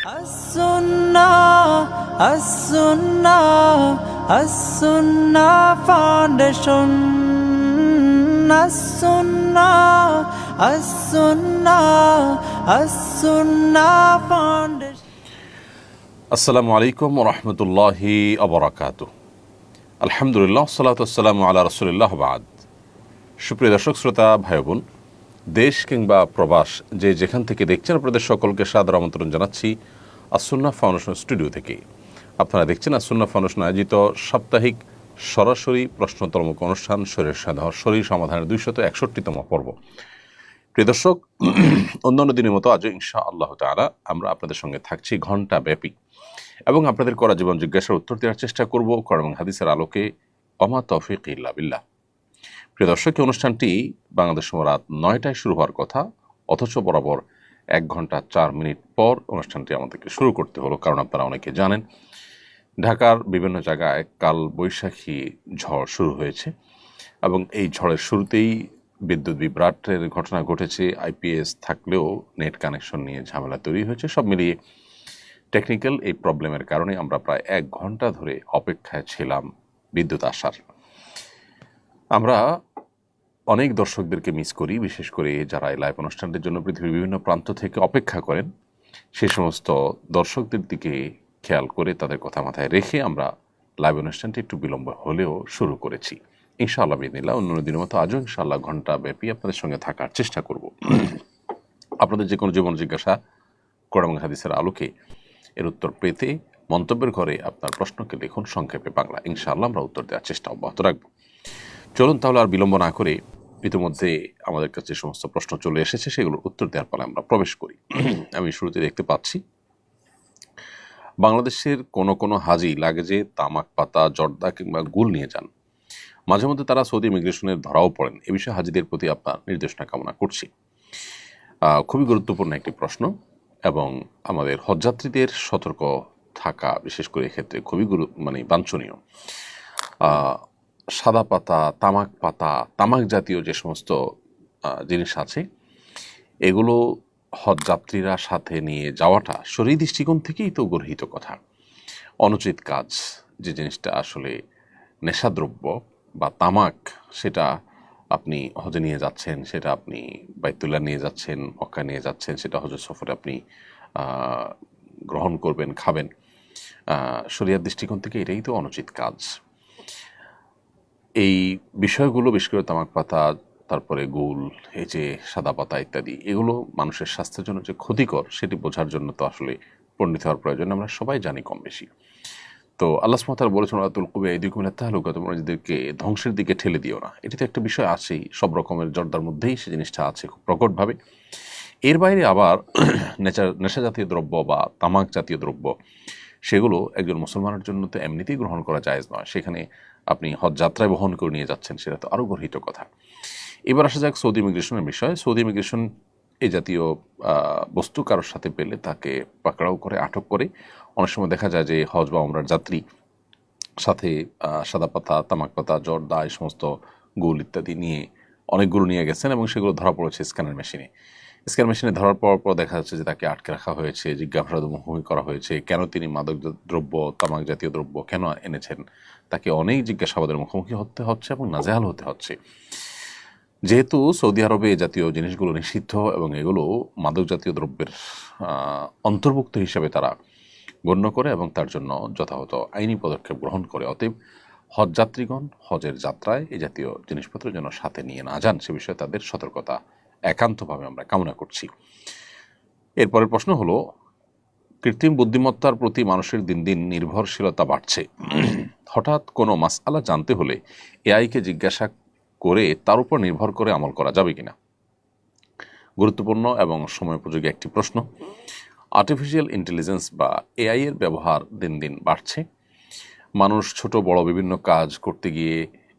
As-Sunnah Foundation. As-Sunnah Foundation. আসসালামু আলাইকুম ওয়া রাহমাতুল্লাহি ওয়া বারাকাতুহু। আলহামদুলিল্লাহ, সালাতু ওয়াসসালামু আলা রাসূলিল্লাহ বাদ। সুপ্রিয় দর্শক শ্রোতা ভাই বোন, দেশ কিংবা প্রবাস যে যেখান থেকে দেখছেন, আপনাদের সকলকে সাদর আমন্ত্রণ জানাচ্ছি আস-সুন্নাহ ফাউন্ডেশন স্টুডিও থেকে। আপনারা দেখছেন আস-সুন্নাহ ফাউন্ডেশন আয়োজিত সাপ্তাহিক সরাসরি প্রশ্নোত্তরমূলক অনুষ্ঠান শরীর সমাধানের 261তম পর্ব। প্রিয় দর্শক, অন্যান্য দিনের মতো আজও ইনশাআল্লাহ তাআলা আমরা আপনাদের সঙ্গে থাকছি ঘণ্টা ব্যাপী এবং আপনাদের করা জীবন জিজ্ঞাসার উত্তর দেওয়ার চেষ্টা করব কোরআন এবং হাদিসের আলোকে। ওমা তৌফিক ইল্লা বিল্লাহ। প্রিয় দর্শক, এই অনুষ্ঠানটি বাংলাদেশ সময় রাত 9টায় শুরু হওয়ার কথা, অথচ বরাবর 1 ঘন্টা 4 মিনিট পর অনুষ্ঠানটি আমাদেরকে শুরু করতে হলো। কারণ আপনারা অনেকে জানেন, ঢাকার বিভিন্ন জায়গায় কাল বৈশাখী ঝড় শুরু হয়েছে এবং এই ঝড়ের শুরুতেই বিদ্যুৎ বিভ্রাটের ঘটনা ঘটেছে। আইপিএস থাকলেও নেট কানেকশন নিয়ে ঝামেলা তৈরি হয়েছে। সব মিলিয়ে টেকনিক্যাল এই প্রবলেমের কারণে আমরা প্রায় 1 ঘন্টা ধরে অপেক্ষায় ছিলাম বিদ্যুৎ আসার। আমরা অনেক দর্শকদেরকে মিস করি, বিশেষ করে যারা এই লাইভ অনুষ্ঠানটির জন্য পৃথিবীর বিভিন্ন প্রান্ত থেকে অপেক্ষা করেন। সেই সমস্ত দর্শকদের দিকে খেয়াল করে তাদের কথা মাথায় রেখে আমরা লাইভ অনুষ্ঠানটি একটু বিলম্ব হলেও শুরু করেছি। ইনশাআল্লাহ বিদিনিল্লাহ অন্য দিনের মতো আজও ইনশাআল্লাহ ঘন্টা ব্যাপী আপনাদের সঙ্গে থাকার চেষ্টা করব। আপনাদের যে কোনো জীবন জিজ্ঞাসা কোরআন এবং হাদিসের আলোকে এর উত্তর পেতে মন্তব্যের ঘরে আপনার প্রশ্নকে লিখুন সংক্ষেপে বাংলা। ইনশাআল্লাহ আমরা উত্তর দেওয়ার চেষ্টা অব্যাহত রাখব। চলুন তাহলে আর বিলম্ব না করে ইতিমধ্যে আমাদের কাছে যে সমস্ত প্রশ্ন চলে এসেছে সেগুলোর উত্তর দেওয়ার পরে আমরা প্রবেশ করি। আমি শুরুতে দেখতে পাচ্ছি, বাংলাদেশের কোনো হাজি লাগেজে তামাক পাতা, জর্দা কিংবা গুল নিয়ে যান। মাঝে মধ্যে তারা সৌদি ইমিগ্রেশনের ধরাও পড়েন। এ বিষয়ে হাজিদের প্রতি আপনার নির্দেশনা কামনা করছি। খুবই গুরুত্বপূর্ণ একটি প্রশ্ন এবং আমাদের হজযাত্রীদের সতর্ক থাকা বিশেষ করে এক্ষেত্রে খুবই বাঞ্ছনীয়। সাদা পাতা, তামাক জাতীয় যে সমস্ত জিনিস আছে, এগুলো হজযাত্রীরা সাথে নিয়ে যাওয়াটা শরীর দৃষ্টিকোণ থেকেই তো গর্হিত কথা, অনুচিত কাজ। যে জিনিসটা আসলে নেশাদ্রব্য বা তামাক, সেটা আপনি হজে নিয়ে যাচ্ছেন, সেটা আপনি বাইতুল্লাহ নিয়ে যাচ্ছেন, মক্কা নিয়ে যাচ্ছেন, সেটা হজের সফরে আপনি গ্রহণ করবেন, খাবেন। শরিয়ার দৃষ্টিকোণ থেকে এটাই তো অনুচিত কাজ। এই বিষয়গুলো বিশেষ করে তামাক পাতা, তারপরে গুল, এই যে সাদা পাতা ইত্যাদি, এগুলো মানুষের স্বাস্থ্যের জন্য যে ক্ষতিকর সেটি বোঝার জন্য তো আসলে পণ্ডিত হওয়ার প্রয়োজন, আমরা সবাই জানি কম বেশি। তো আল্লাহ সুবহানাহু ওয়া তাআলা বলেছেন, ওয়া তুলকু বিআইদিকুম ইলা তাহলুকা, তোমরা নিজেদেরকে ধ্বংসের দিকে ঠেলে দিও না। এটি তো একটা বিষয় আছেই, সব রকমের জর্দার মধ্যেই সে জিনিসটা আছে খুব প্রকটভাবে। এর বাইরে আবার নেশা জাতীয় দ্রব্য বা তামাক জাতীয় দ্রব্য, সেগুলো একজন মুসলমানের জন্য তো এমনিতেই গ্রহণ করা জায়েজ নয়। সেখানে আপনি হজ যাত্রায় বহন করে নিয়ে যাচ্ছেন, সেটা তো আরও গর্হিত কথা। এবার আসা যাক সৌদি ইমিগ্রেশনের বিষয়। সৌদি ইমিগ্রেশন এই জাতীয় বস্তু কারোর সাথে পেলে তাকে পাকড়াও করে, আটক করে। অনেক সময় দেখা যায় যে হজ বা উমরার যাত্রী সাথে সাদা পাতা, তামাক পাতা, জর্দা, এই সমস্ত গুল ইত্যাদি নিয়ে অনেকগুলো নিয়ে গেছেন এবং সেগুলো ধরা পড়েছে স্ক্যানার মেশিনে ধরার পর দেখা যাচ্ছে যে তাকে আটকে রাখা হয়েছে, জিজ্ঞাসাবাদের মুখোমুখি করা হয়েছে। কেন তিনি মাদক দ্রব্য, তামাক জাতীয় দ্রব্য কেন এনেছেন, তাকে অনেক জিজ্ঞাসাবাদের মুখোমুখি হতে হচ্ছে এবং নাজেহাল হতে হচ্ছে। যেহেতু সৌদি আরবে এই জাতীয় জিনিসগুলো নিষিদ্ধ এবং এগুলো মাদক জাতীয় দ্রব্যের অন্তর্ভুক্ত হিসেবে তারা গণ্য করে এবং তার জন্য যথাযথ আইনি পদক্ষেপ গ্রহণ করে। অতএব হজযাত্রীগণ হজের যাত্রায় এই জাতীয় জিনিসপত্র যেন সাথে নিয়ে না যান, সে বিষয়ে তাদের সতর্কতা একান্তভাবে আমরা কামনা করছি। এরপরের প্রশ্ন হলো, কৃত্রিম বুদ্ধিমত্তার প্রতি মানুষের দিন দিন নির্ভরশীলতা বাড়ছে। হঠাৎ কোনো মাসআলা জানতে হলে এআইকে জিজ্ঞাসা করে তার উপর নির্ভর করে আমল করা যাবে কিনা? গুরুত্বপূর্ণ এবং সময়োপযোগী একটি প্রশ্ন। আর্টিফিশিয়াল ইন্টেলিজেন্স বা এআই এর ব্যবহার দিন দিন বাড়ছে। মানুষ ছোট বড় বিভিন্ন কাজ করতে গিয়ে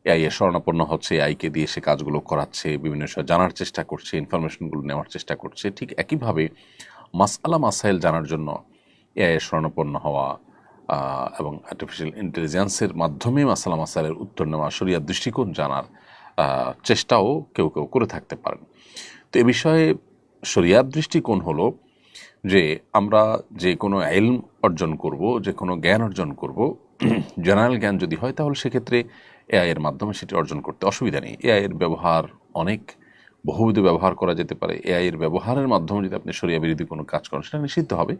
এআই এর শরণাপন্ন হচ্ছে, এআইকে দিয়ে সে কাজগুলো করাচ্ছে, বিভিন্ন বিষয় জানার চেষ্টা করছে, ইনফরমেশনগুলো নেওয়ার চেষ্টা করছে। ঠিক একইভাবে মাসাইল জানার জন্য এআই এর শরণাপন্ন হওয়া এবং আর্টিফিশিয়াল ইন্টেলিজেন্সের মাধ্যমে মাসাইলের উত্তর নেওয়া, শরিয়ার দৃষ্টিকোণ জানার চেষ্টাও কেউ কেউ করে থাকতে পারেন। তো এ বিষয়ে শরিয়ার দৃষ্টিকোণ হলো যে আমরা যে কোনো ইলম অর্জন করব, যে কোনো জ্ঞান অর্জন করব, জেনারেল জ্ঞান যদি হয় তাহলে সেক্ষেত্রে এআই এর মাধ্যমে সেটি অর্জন করতে অসুবিধা নেই। এআই এর ব্যবহার অনেক বহুবিধ ব্যবহার করা যেতে পারে। এআই এর ব্যবহারের মাধ্যমে যদি আপনি শরিয়া বিরোধী কোনো কাজ করেন সেটা নিষিদ্ধ হবে,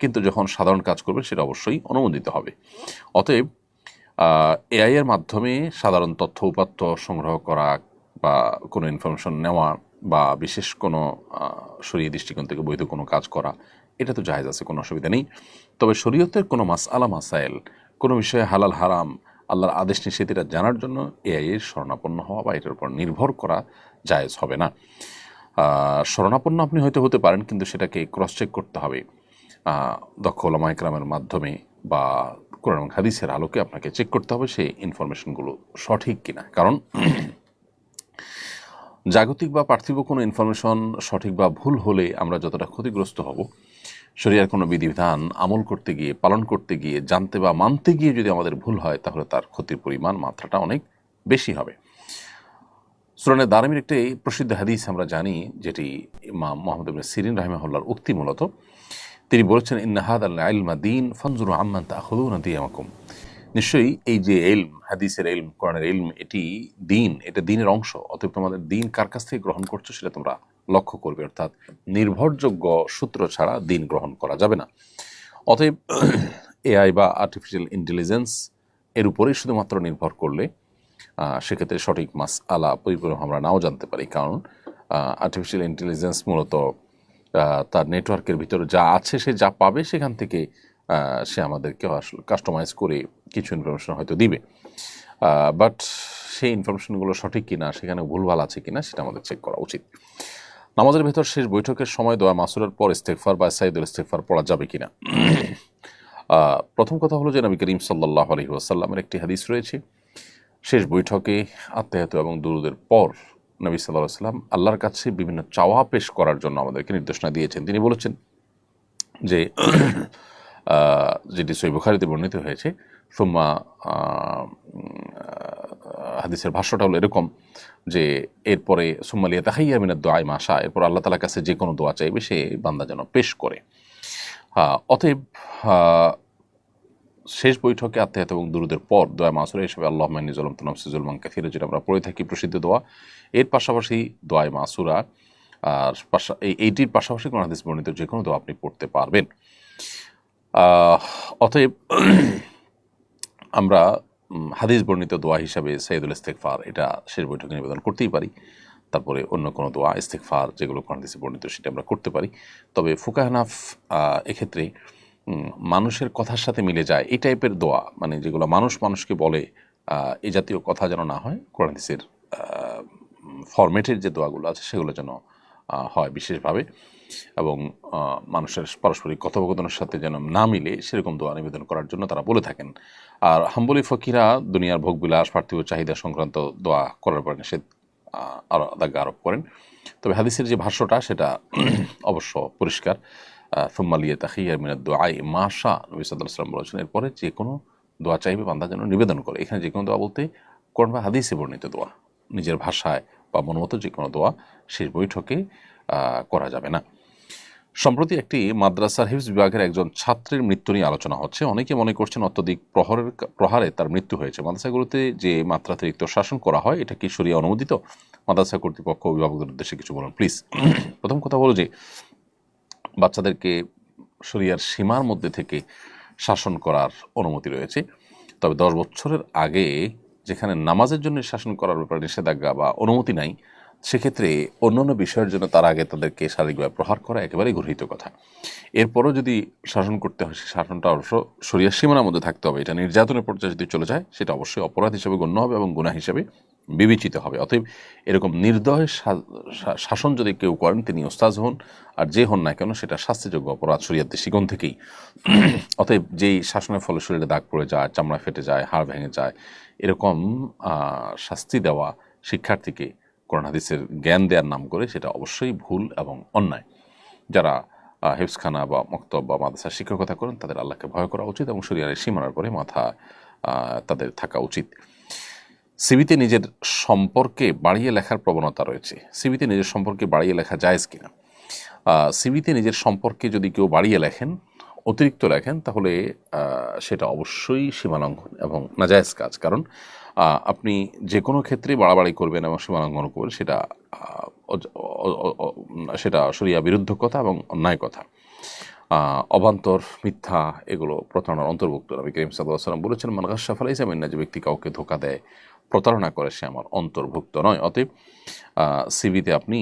কিন্তু যখন সাধারণ কাজ করবেন সেটা অবশ্যই অনুমোদিত হবে। অতএব এআই এর মাধ্যমে সাধারণ তথ্য উপাত্ত সংগ্রহ করা বা কোনো ইনফরমেশন নেওয়া বা বিশেষ কোনো শরীয়ী দৃষ্টিকোণ থেকে বৈধ কোনো কাজ করা, এটা তো জায়েজ আছে, কোনো অসুবিধা নেই। তবে শরীয়তের কোনো মাসআলা মাসাইল, কোনো বিষয়ে হালাল হারাম, আল্লাহর আদেশ নিষেধ এটা জানার জন্য এআই এর শরণাপন্ন হওয়া বা এটার উপর নির্ভর করা জায়েজ হবে না। শরণাপন্ন আপনি হয়তো হতে পারেন, কিন্তু সেটাকে ক্রস চেক করতে হবে দক্ষ ওলামা ইকরামের মাধ্যমে বা কোরআন এবং হাদিসের আলোকে আপনাকে চেক করতে হবে সেই ইনফরমেশনগুলো সঠিক কিনা। কারণ জাগতিক বা পার্থিব কোনো ইনফরমেশন সঠিক বা ভুল হলে আমরা যতটা ক্ষতিগ্রস্ত হব, শরিয়ার কোনো বিধিবিধান আমল করতে গিয়ে, পালন করতে গিয়ে, জানতে বা মানতে গিয়ে যদি আমাদের ভুল হয় তাহলে তার ক্ষতির পরিমাণ, মাত্রাটা অনেক বেশি হবে। সুরানে দারমির একটি প্রসিদ্ধ হাদিস আমরা জানি, যেটি ইমাম মুহাম্মদ ইবনে সিরিন রাহিমাহুল্লাহর উক্তি। মূলত তিনি বলেছেন, ইন্না হাদাল ইলমা দীন ফানজুরু আম্মান তাখুযুনা দিয়ামাকুম। নিশ্চয়ই এই যে ইলম, হাদিসের ইলম, কোরআনের ইলম, এটি দিন, এটা দিনের অংশ। অতএব তোমাদের দিন কার কাছ থেকে গ্রহণ করছো সেটা তোমরা লক্ষ্য করবে। অর্থাৎ নির্ভরযোগ্য সূত্র ছাড়া দিন গ্রহণ করা যাবে না। অতএব এআই বা আর্টিফিশিয়াল ইন্টেলিজেন্স এর উপরেই শুধুমাত্র নির্ভর করলে সেক্ষেত্রে সঠিক মাসআলা পরিপূর্ণ আমরা নাও জানতে পারি। কারণ আর্টিফিশিয়াল ইন্টেলিজেন্স মূলত তার নেটওয়ার্কের ভিতরে যা আছে, সে যা পাবে সেখান থেকে সে আমাদেরকে আসলে কাস্টমাইজ করে কিছু ইনফরমেশন হয়তো দিবে, বাট সেই ইনফরমেশনগুলো সঠিক কিনা, সেখানে ভুলভাল আছে কিনা সেটা আমাদের চেক করা উচিত। নামাজের ভেতর শেষ বৈঠকের সময় দোয়া মাসুরের পর ইস্তেগফার বা সাইদুল ইস্তেগফার পড়া যাবে কিনা? প্রথম কথা হলো যে নবী করিম সাল্লাল্লাহু আলাইহি ওয়াসাল্লামের একটি হাদিস রয়েছে, শেষ বৈঠকে আত্মায়াত এবং দুরুদের পর নবী সাল্লাল্লাহু আলাইহি ওয়াসাল্লাম আল্লাহর কাছে বিভিন্ন চাওয়া পেশ করার জন্য আমাদেরকে নির্দেশনা দিয়েছেন। তিনি বলেছেন যে যেটি সহিহ বুখারীতে বর্ণিত হয়েছে, সুম্মা হাদিসের ভাষ্যটা হলো এরকম যে এরপরে সুম্মা লিয়াতাহাইয়া মিনাদ দুআই মা শা, এরপর আল্লাহ তাআলার কাছে যে কোনো দোয়া চাইবে সে বান্দা যেন পেশ করে। অতএব শেষ বৈঠকে আত্মায়াত এবং দুরুদের পর দোয়া মাসুরা হিসেবে আল্লাহুম্মা ইন্নী যালামতু নাফসি যুলমান কাসীরা, যেটা আমরা পড়ে থাকি প্রসিদ্ধ দোয়া, এর পাশাপাশি দোয়া মাসুরা আর এইটির পাশাপাশি কোন হাদিস বর্ণিত যে কোনো দোয়া আপনি পড়তে পারবেন। অতএব আমরা হাদিস বর্ণিত দোয়া হিসাবে সাইদুল ইস্তেগফার এটা শেষ বৈঠকে নিবেদন করতেই পারি। তারপরে অন্য কোনো দোয়া ইস্তেগফার যেগুলো কোরআন হাদিসে বর্ণিত সেটা আমরা করতে পারি। তবে ফুকাহা হানাফ এক্ষেত্রে মানুষের কথার সাথে মিলে যায় এই টাইপের দোয়া, মানে যেগুলো মানুষ মানুষকে বলে, এই জাতীয় কথা যেন না হয়, কোরআন হাদিসের ফরম্যাটের যে দোয়াগুলো আছে সেগুলো যেন হয় বিশেষভাবে, এবং মানুষের পারস্পরিক কথোপকথনের সাথে যেন না মিলে সেরকম দোয়া নিবেদন করার জন্য তারা বলে থাকেন। আর হাম্বলি ফকিরা দুনিয়ার ভোগবিলাস, পার্থিব চাহিদা সংক্রান্ত দোয়া করার পর নিষেধ আরোপ করেন। তবে হাদিসের যে ভাষ্যটা সেটা অবশ্য পরিষ্কার, সুম্মা লিয়াতাহাইয়া মিনাদ দুআই মা শা, নবী সাল্লাল্লাহু আলাইহি ওয়াসাল্লাম বলেছেন এরপরে যে কোনো দোয়া চাইবে বান্দা যেন নিবেদন করে। এখানে যে কোনো দোয়া বলতে কোরআন বা হাদিসে বর্ণিত দোয়া, নিজের ভাষায় বা মনমতো যে কোনো দোয়া শেষ বৈঠকে করা যাবে না। সম্প্রতি একটি মাদ্রাসার হিফজ বিভাগের একজন ছাত্রের মৃত্যু নিয়ে আলোচনা হচ্ছে। অনেকে মনে করছেন অত্যধিক প্রহারে তার মৃত্যু হয়েছে। মাদ্রাসাগুলোতে যে মাত্রাতিরিক্ত শাসন করা হয় এটা কি শরিয়া অনুমোদিত? মাদ্রাসা কর্তৃপক্ষ অভিভাবকদের উদ্দেশ্যে কিছু বলুন প্লিজ। প্রথম কথা হলো যে বাচ্চাদেরকে শরিয়ার সীমার মধ্যে থেকে শাসন করার অনুমতি রয়েছে। তবে 10 বছরের আগে যেখানে নামাজের জন্য শাসন করার ব্যাপারে নিষেধাজ্ঞা বা অনুমতি নাই, সেক্ষেত্রে অন্যান্য বিষয়ের জন্য তার আগে তাদেরকে শারীরিকভাবে প্রহার করা একেবারেই গর্হিত কথা। এরপরও যদি শাসন করতে হয়, সেই শাসনটা অবশ্য শরিয়ার সীমানার মধ্যে থাকতে হবে। এটা নির্যাতনের পর্যায়ে যদি চলে যায় সেটা অবশ্যই অপরাধ হিসেবে গণ্য হবে এবং গুনাহ হিসেবে বিবেচিত হবে। অতএব এরকম নির্দয় শাসন যদি কেউ করেন তিনি ওস্তাজ হন আর যে হন না কেন সেটা শাস্তিযোগ্য অপরাধ শরিয়ার দৃষ্টিকোণ থেকেই। অতএব যেই শাসনের ফলে শরীরে দাগ পড়ে যায়, চামড়া ফেটে যায়, হাড় ভেঙে যায়, এরকম শাস্তি দেওয়া শিক্ষার্থীকে কোরআন হাদিসের জ্ঞান দেওয়ার নাম করে সেটা অবশ্যই ভুল এবং অন্যায়। যারা হেফজখানা বা মক্তব বা মাদ্রাসার শিক্ষকতা করেন তাদের আল্লাহকে ভয় করা উচিত এবং শরিয়ার সীমানার পরে মাথা তাদের থাকা উচিত। সিভিতে নিজের সম্পর্কে বাড়িয়ে লেখার প্রবণতা রয়েছে। সিভিতে নিজের সম্পর্কে বাড়িয়ে লেখা জায়েজ কিনা? সিভিতে নিজের সম্পর্কে যদি কেউ বাড়িয়ে লেখেন, অতিরিক্ত লেখেন, তাহলে সেটা অবশ্যই সীমালঙ্ঘন এবং নাজায়েজ কাজ। কারণ আপনি যে কোনো ক্ষেত্রে বাড়াবাড়ি করবেন এবং সীমালঙ্ঘন করবেন, সেটা সেটা শরিয়া বিরুদ্ধ কথা এবং অন্যায় কথা। অবান্তর, মিথ্যা, এগুলো প্রতারণার অন্তর্ভুক্ত। নবী করিম সাল্লাল্লাহু আলাইহি ওয়াসাল্লাম বলেছেন, মান গাশশা ফালাইসা মিন্না, যে ব্যক্তি কাউকে ধোঁকা দেয়, প্রতারণা করে, সে আমার অন্তর্ভুক্ত নয়। অতএব সিভিতে আপনি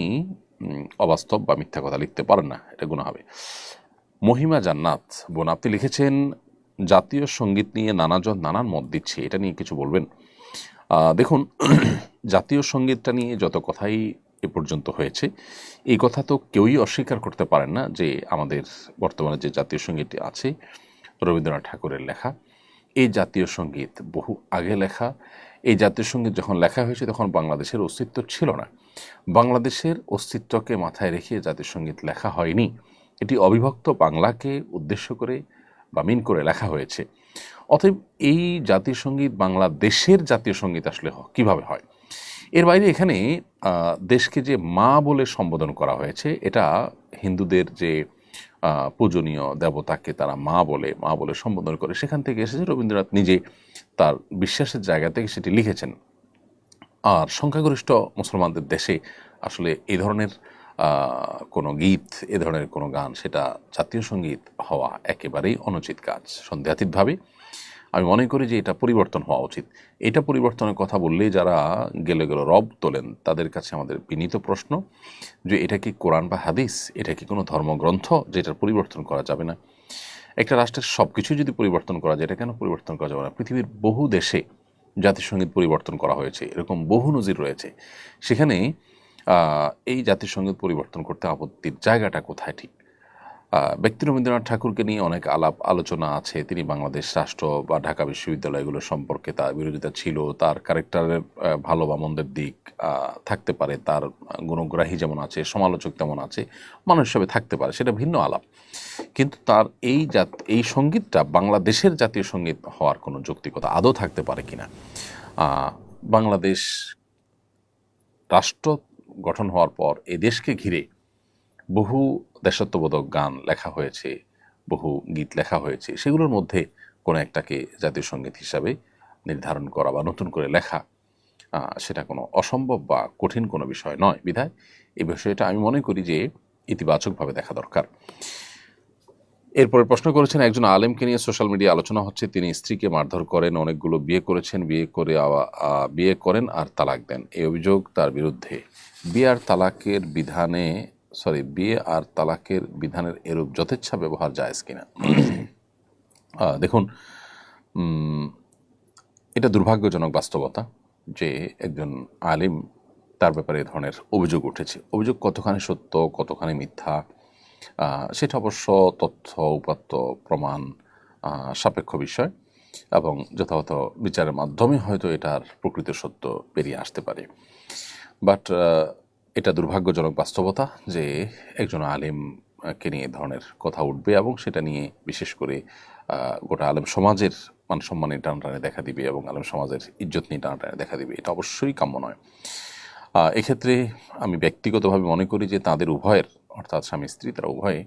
অবাস্তব বা মিথ্যা কথা লিখতে পারেন না, এটা গুনাহ হবে। মহিমা জান্নাত বোন, আপনি লিখেছেন জাতীয় সঙ্গীত নিয়ে নানাজন নানান মত দিচ্ছে, এটা নিয়ে কিছু বলবেন? দেখুন, জাতীয় সঙ্গীতটা নিয়ে যত কথাই এ পর্যন্ত হয়েছে, এই কথা তো কেউই অস্বীকার করতে পারেন না যে আমাদের বর্তমানে যে জাতীয় সঙ্গীতটি আছে রবীন্দ্রনাথ ঠাকুরের লেখা। এই জাতীয় সঙ্গীত বহু আগে লেখা। এই জাতীয় সঙ্গীত যখন লেখা হয়েছে তখন বাংলাদেশের অস্তিত্ব ছিল না। বাংলাদেশের অস্তিত্বকে মাথায় রেখে জাতীয় সঙ্গীত লেখা হয়নি। এটি অবিভক্ত বাংলাকে উদ্দেশ্য করে বা মিন করে লেখা হয়েছে। অতএব এই জাতীয় সঙ্গীত বাংলাদেশের জাতীয় সঙ্গীত আসলে কিভাবে হয়? এর বাইরে এখানে দেশকে যে মা বলে সম্বোধন করা হয়েছে, এটা হিন্দুদের যে পূজনীয় দেবতাকে তারা মা বলে সম্বোধন করে, সেখান থেকে এসেছে। রবীন্দ্রনাথ নিজে তার বিশ্বাসের জায়গা থেকে সেটি লিখেছেন। আর সংখ্যাগরিষ্ঠ মুসলমানদের দেশে আসলে এই ধরনের কোনো গীত, এ ধরনের কোনো গান, সেটা জাতীয় সঙ্গীত হওয়া একেবারেই অনুচিত কাজ। সন্দেহাতীতভাবে আমি মনে করি যে এটা পরিবর্তন হওয়া উচিত। এটা পরিবর্তনের কথা বললেই যারা গেলে রব তোলেন, তাদের কাছে আমাদের বিনীত প্রশ্ন যে এটা কি কোরআন বা হাদিস? এটা কি কোনো ধর্মগ্রন্থ যেটার পরিবর্তন করা যাবে না? একটা রাষ্ট্রের সব কিছু যদি পরিবর্তন করা যায়, এটা কেন পরিবর্তন করা যাবে না? পৃথিবীর বহু দেশে জাতিসংগীত পরিবর্তন করা হয়েছে, এরকম বহু নজির রয়েছে। সেখানে এই জাতিসংগীত পরিবর্তন করতে আপত্তির জায়গাটা কোথায়? ঠিক ব্যক্তি রবীন্দ্রনাথ ঠাকুরকে নিয়ে অনেক আলাপ আলোচনা আছে। তিনি বাংলাদেশ রাষ্ট্র বা ঢাকা বিশ্ববিদ্যালয়গুলো সম্পর্কে তার বিরোধিতা ছিল। তার ক্যারেক্টারের ভালো বা মন্দের দিক থাকতে পারে, তার গুণগ্রাহী যেমন আছে, সমালোচক তেমন আছে, মানুষ হিসেবে থাকতে পারে, সেটা ভিন্ন আলাপ। কিন্তু তার এই সঙ্গীতটা বাংলাদেশের জাতীয় সঙ্গীত হওয়ার কোনো যৌক্তিকতা আদৌ থাকতে পারে কিনা? বাংলাদেশ রাষ্ট্র গঠন হওয়ার পর এ দেশকে ঘিরে বহু দেশাত্মবোধক গান লেখা হয়েছে, বহু গীত লেখা হয়েছে। সেগুলোর মধ্যে কোনো একটাকে জাতীয় সঙ্গীত হিসাবে নির্ধারণ করা বা নতুন করে লেখা, সেটা কোনো অসম্ভব বা কঠিন কোনো বিষয় নয়। বিধায় এই বিষয়টা আমি মনে করি যে ইতিবাচকভাবে দেখা দরকার। এরপরে প্রশ্ন করেছেন, একজন আলেমকে নিয়ে সোশ্যাল মিডিয়া আলোচনা হচ্ছে, তিনি স্ত্রীকে মারধর করেন, অনেকগুলো বিয়ে করেছেন, বিয়ে করেন আর তালাক দেন। এই অভিযোগ তার বিরুদ্ধে। বিয়ে আর তালাকের বিধানের এরূপ যথেচ্ছা ব্যবহার জায়েজ কিনা? দেখুন, এটা দুর্ভাগ্যজনক বাস্তবতা যে একজন আলিম, তার ব্যাপারে এ ধরনের অভিযোগ উঠেছে। অভিযোগ কতখানি সত্য, কতখানি মিথ্যা, সেটা অবশ্য তথ্য উপাত্ত প্রমাণ সাপেক্ষ বিষয়, এবং যথাযথ বিচারের মাধ্যমে হয়তো এটার প্রকৃত সত্য বেরিয়ে আসতে পারে। বাট এটা দুর্ভাগ্যজনক বাস্তবতা যে একজন আলেমকে নিয়ে এ ধরনের কথা উঠবে এবং সেটা নিয়ে বিশেষ করে গোটা আলেম সমাজের মান সম্মানে টানাটানি দেখা দিবে এবং আলেম সমাজের ইজ্জত নিয়ে টানাটানি দেখা দিবে। এটা অবশ্যই কাম্য নয়। এক্ষেত্রে আমি ব্যক্তিগতভাবে মনে করি যে তাদের উভয়ের, অর্থাৎ স্বামী স্ত্রী, তারা উভয়ে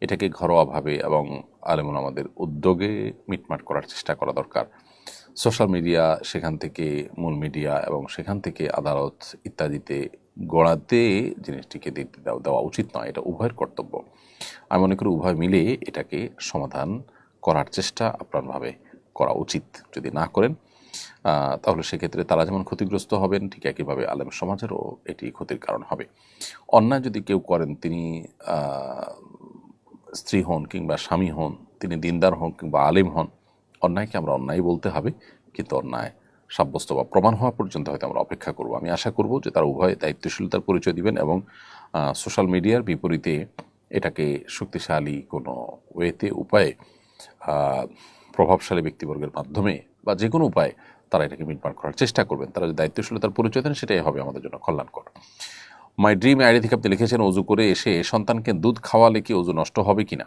এটাকে ঘরোয়াভাবে এবং আলেমুল আমাদের উদ্যোগে মিটমাট করার চেষ্টা করা দরকার। সোশ্যাল মিডিয়া, সেখান থেকে মূল মিডিয়া এবং সেখান থেকে আদালত ইত্যাদিতে গড়াতে জিনিসটিকে দেওয়া উচিত নয়। এটা উভয়ের কর্তব্য। আমি মনে করি উভয় মিলে এটাকে সমাধান করার চেষ্টা আপ্রাণভাবে করা উচিত। যদি না করেন তাহলে সেক্ষেত্রে তারা যেমন ক্ষতিগ্রস্ত হবেন, ঠিক একইভাবে আলেম সমাজেরও এটি ক্ষতির কারণ হবে। অন্যায় যদি কেউ করেন, তিনি স্ত্রী হন কিংবা স্বামী হন, তিনি দিনদার হন কিংবা আলেম হন, অন্যায়কে আমরা অন্যায় বলতে হবে, কিন্তু অন্যায় সাব্যস্ত বা প্রমাণ হওয়া পর্যন্ত হয়তো আমরা অপেক্ষা করব। আমি আশা করব যে তারা উভয় দায়িত্বশীলতার পরিচয় দিবেন এবং সোশ্যাল মিডিয়ার বিপরীতে এটাকে শক্তিশালী কোনো উপায়ে প্রভাবশালী ব্যক্তিবর্গের মাধ্যমে বা যে কোনো উপায়ে তারা এটাকে মিটমাট করার চেষ্টা করবেন। তারা যদি দায়িত্বশীলতার পরিচয় দেন, সেটাই হবে আমাদের জন্য কল্যাণকর। মাই ড্রিম আইডি থেকে আপনি লিখেছেন, অজু করে এসে সন্তানকে দুধ খাওয়ালে কি অজু নষ্ট হবে কিনা?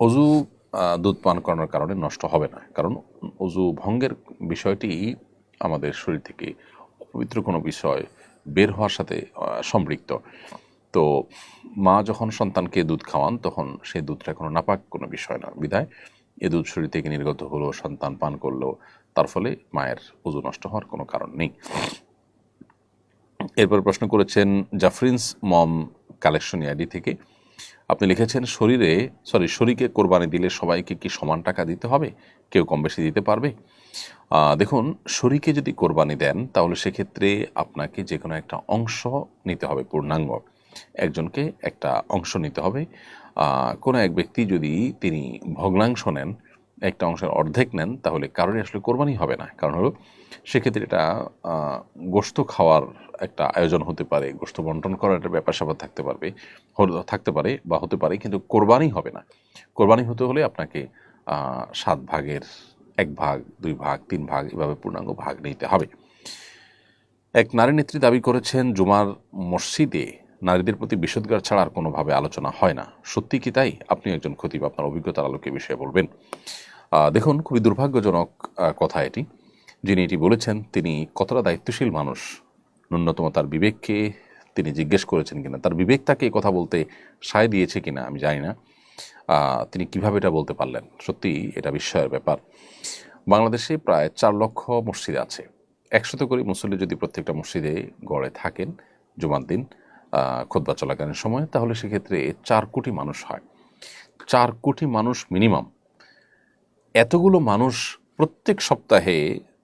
অজু দুধ পান করানোর কারণে নষ্ট হবে না, কারণ অজু ভঙ্গের বিষয়টি আমাদের শরীর থেকে অপবিত্র কোনো বিষয় বের হওয়ার সাথে সম্পৃক্ত। তো তো মা যখন সন্তানকে দুধ খাওয়ান তখন সেই দুধটা কোনো নাপাক কোনো বিষয় না, বিধায় এ দুধ শরীর থেকে নির্গত হলো, সন্তান পান করলো, তার ফলে মায়ের ওযু নষ্ট হওয়ার কোনো কারণ নেই। এরপর প্রশ্ন করেছেন জাফরিন্স মম কালেকশন আইডি থেকে। আপনি লিখেছেন শরীকে কোরবানি দিলে সবাইকে কি সমান টাকা দিতে হবে, কেউ কম বেশি দিতে পারবে? দেখুন, শরীকে যদি কোরবানি দেন তাহলে সেক্ষেত্রে আপনাকে যে কোনো একটা অংশ নিতে হবে, পূর্ণাঙ্গ একজনকে একটা অংশ নিতে হবে। কোনো এক ব্যক্তি যদি তিনি ভগ্নাংশ নেন, একটা অংশের অর্ধেক নেন, তাহলে কারোরই আসলে কোরবানি হবে না। কারণ হলো সেক্ষেত্রে এটা গোশত খাওয়ার একটা আয়োজন হতে পারে, গোশত বন্টন করার একটা ব্যাপার স্যাপার থাকতে পারে বা হতে পারে, কিন্তু কোরবানি হবে না। কোরবানি হতে হলে আপনাকে 7 ভাগের 1 ভাগ, 2 ভাগ, 3 ভাগ এভাবে পূর্ণাঙ্গ ভাগ নিতে হবে। এক নারী নেত্রী দাবি করেছেন জুমার মসজিদে নারীদের প্রতি বিষোদ্গার ছাড়া আর কোনোভাবে আলোচনা হয় না। সত্যি কি তাই? আপনি একজন খতিব, আপনার অভিজ্ঞতার আলোকে বিষয়ে বলবেন। দেখুন, খুবই দুর্ভাগ্যজনক কথা এটি। যিনি এটি বলেছেন তিনি কতটা দায়িত্বশীল মানুষ, ন্যূনতম তার বিবেককে তিনি জিজ্ঞেস করেছেন কিনা, তার বিবেক তাকে এই কথা বলতে সায় দিয়েছে কিনা আমি জানি না। তিনি কিভাবে এটা বলতে পারলেন, সত্যি এটা বিস্ময়ের ব্যাপার। বাংলাদেশে প্রায় 4 লক্ষ মসজিদ আছে। 100 করে মুসল্লি যদি প্রত্যেকটা মসজিদে গড়ে থাকেন জুমার দিন খুতবা চলাকালীন সময়, তাহলে সেক্ষেত্রে 4 কোটি মানুষ হয়। 4 কোটি মানুষ মিনিমাম। এতগুলো মানুষ প্রত্যেক সপ্তাহে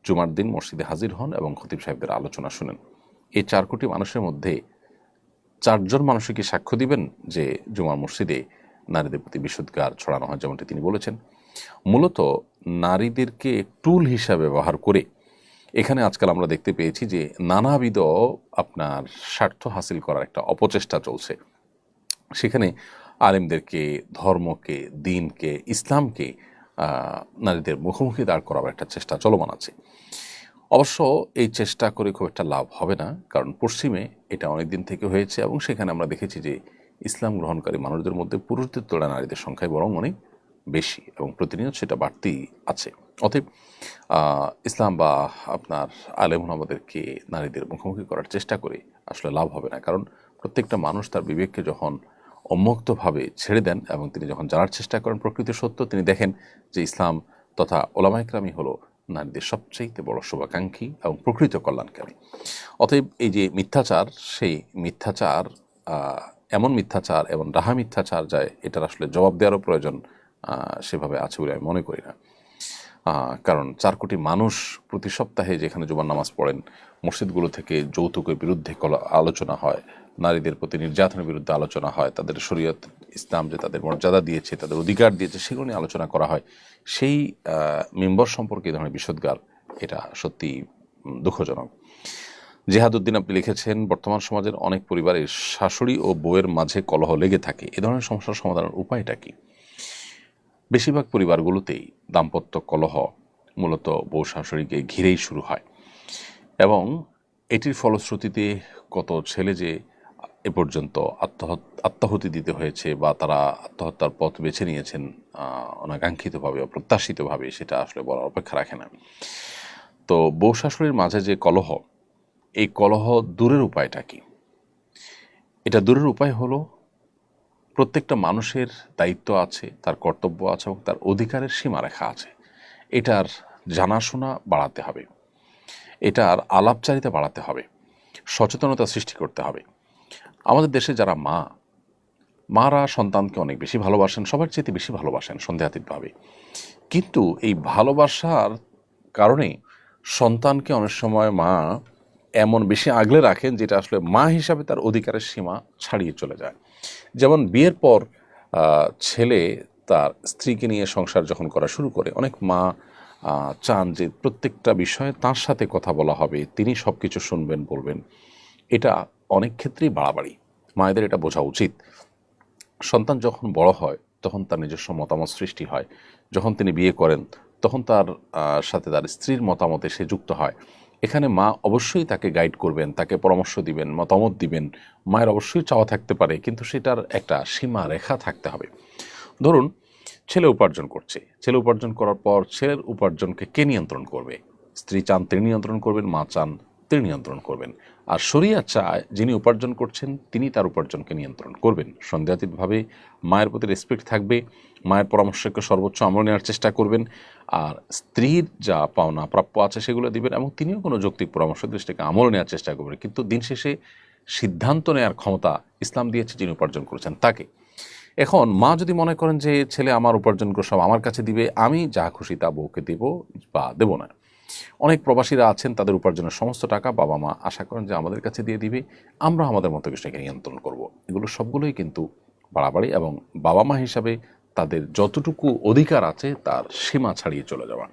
জুমার দিন মসজিদে হাজির হন এবং খতিব সাহেবদের আলোচনা শুনেন। এই 4 কোটি মানুষের মধ্যে 4 জন মানুষই কি সাক্ষ্য দিবেন যে জুমার মসজিদে নারীদের প্রতি বিষোদ্গার ছড়ানো হয়, যেমনটি তিনি বলেছেন? মূলত নারীদেরকে টুল হিসাবে ব্যবহার করে এখানে আজকাল আমরা দেখতে পেয়েছি যে নানাবিধ আপনার স্বার্থ হাসিল করার একটা অপচেষ্টা চলছে। সেখানে আলেমদেরকে, ধর্মকে, দিনকে, ইসলামকে নারীদের মুখোমুখি দাঁড় করার একটা চেষ্টা চলমান আছে। অবশ্য এই চেষ্টা করে খুব একটা লাভ হবে না, কারণ পশ্চিমে এটা অনেক দিন থেকে হয়েছে এবং সেখানে আমরা দেখেছি যে ইসলাম গ্রহণকারী মানুষদের মধ্যে পুরুষদের তুলনায় নারীদের সংখ্যায় বরং অনেক বেশি এবং প্রতিনিয়ত সেটা বাড়তেই আছে। অতএব ইসলাম বা আপনার আলেম ওলামাদেরকে নারীদের মুখোমুখি করার চেষ্টা করে আসলে লাভ হবে না, কারণ প্রত্যেকটা মানুষ তার বিবেককে যখন উন্মুক্তভাবে ছেড়ে দেন এবং তিনি যখন জানার চেষ্টা করেন প্রকৃত সত্য, তিনি দেখেন যে ইসলাম তথা ওলামা ইকরামই হলো নারীদের সবচেয়ে বড় শুভাকাঙ্ক্ষী এবং প্রকৃত কল্যাণকামী। অতএব এই যে মিথ্যাচার, সেই মিথ্যাচার এমন মিথ্যাচার এবং ডাহা মিথ্যাচার যায়, এটার আসলে জবাব দেওয়ারও প্রয়োজন সেভাবে আছে বলে আমি মনে করি না। কারণ 4 কোটি মানুষ প্রতি সপ্তাহে যেখানে জুমার নামাজ পড়েন, মসজিদগুলো থেকে যৌতুকের বিরুদ্ধে আলোচনা হয়, নারীদের প্রতি নির্যাতনের বিরুদ্ধে আলোচনা হয়, তাদের শরীয়ত ইসলাম যে তাদের মর্যাদা দিয়েছে, তাদের অধিকার দিয়েছে, সেগুলো নিয়ে আলোচনা করা হয়। সেই মেম্বার সম্পর্কে এই ধরনের বিষোদ্গার, এটা সত্যি দুঃখজনক। জেহাদউদ্দিন আপনি লিখেছেন, বর্তমান সমাজের অনেক পরিবারের শাশুড়ি ও বউয়ের মাঝে কলহ লেগে থাকে, এ ধরনের সমস্যার সমাধানের উপায়টা কি? বেশিরভাগ পরিবারগুলোতেই দাম্পত্য কলহ মূলত বউ শাশুড়িকে ঘিরেই শুরু হয় এবং এটির ফলশ্রুতিতে কত ছেলে যে এ পর্যন্ত আত্মাহুতি দিতে হয়েছে বা তারা আত্মহত্যার পথ বেছে নিয়েছেন অনাকাঙ্ক্ষিতভাবে, অপ্রত্যাশিতভাবে, সেটা আসলে বলার অপেক্ষা রাখে না। তো বউ শাশুড়ির মাঝে যে কলহ, এই কলহ দূরের উপায়টা কি? এটা দূরের উপায় হলো, প্রত্যেকটা মানুষের দায়িত্ব আছে, তার কর্তব্য আছে এবং তার অধিকারের সীমারেখা আছে। এটার জানাশোনা বাড়াতে হবে, এটার আলাপচারিতা বাড়াতে হবে, সচেতনতা সৃষ্টি করতে হবে। আমাদের দেশে যারা মারা সন্তানকে অনেক বেশি ভালোবাসেন, সবার চেয়ে বেশি ভালোবাসেন সন্দেহাতীতভাবে, কিন্তু এই ভালোবাসার কারণে সন্তানকে অনেক সময় মা এমন বেশি আগলে রাখেন যেটা আসলে মা হিসাবে তার অধিকারের সীমা ছাড়িয়ে চলে যায়। যেমন বিয়ের পর ছেলে তার স্ত্রীকে নিয়ে সংসার যখন করা শুরু করে, অনেক মা চান যে প্রত্যেকটা বিষয়ে তার সাথে কথা বলা হবে, তিনি সব কিছু শুনবেন, বলবেন। এটা অনেক ক্ষেত্রেই বাড়াবাড়ি। মায়েদের এটা বোঝা উচিত। সন্তান যখন বড় হয় তখন তার নিজস্ব মতামত সৃষ্টি হয়। যখন তিনি বিয়ে করেন তখন তার সাথে তার স্ত্রীর মতামতে সে যুক্ত হয়। এখানে মা অবশ্যই তাকে গাইড করবেন, তাকে পরামর্শ দিবেন, মতামত দিবেন। মায়ের অবশ্যই চাওয়া থাকতে পারে, কিন্তু সেটার একটা সীমা রেখা থাকতে হবে। ধরুন, ছেলে উপার্জন করছে, ছেলে উপার্জন করার পর ছেলের উপার্জনকে কে নিয়ন্ত্রণ করবে? স্ত্রী চান তিনি নিয়ন্ত্রণ করবেন, মা চান তিনি নিয়ন্ত্রণ করবেন। আর শরিয়া চায় যিনি উপার্জন করছেন তিনি তার উপার্জনকে নিয়ন্ত্রণ করবেন, সন্দেহাতীতভাবে মায়ের প্রতি রেসপেক্ট থাকবে, মায়ের পরামর্শকে সর্বোচ্চ আমল নেওয়ার চেষ্টা করবেন, আর স্ত্রীর যা পাওনা প্রাপ্য আছে সেগুলো দিবেন, এবং তিনিও কোনো যৌক্তিক পরামর্শ দৃষ্টিকে আমল নেওয়ার চেষ্টা করবেন। কিন্তু দিন শেষে সিদ্ধান্ত নেওয়ার ক্ষমতা ইসলাম দিয়েছে যিনি উপার্জন করেছেন তাকে। এখন মা যদি মনে করেন যে ছেলে আমার উপার্জন করে সব আমার কাছে দিবে, আমি যা খুশি তা বউকে দেব বা দেব না, অনেক প্রবাসীরা আছেন তাদের উপার্জনের সমস্ত টাকা বাবা মা আশা করেন যে আমাদের কাছে দিয়ে দিবে, আমরা আমাদের মতো কিছুটাকে নিয়ন্ত্রণ করব। এগুলো সবগুলোই কিন্তু বাড়াবাড়ি, এবং বাবা মা হিসাবে তাদের যতটুকু অধিকার আছে তার সীমা ছাড়িয়ে চলে যাওয়া।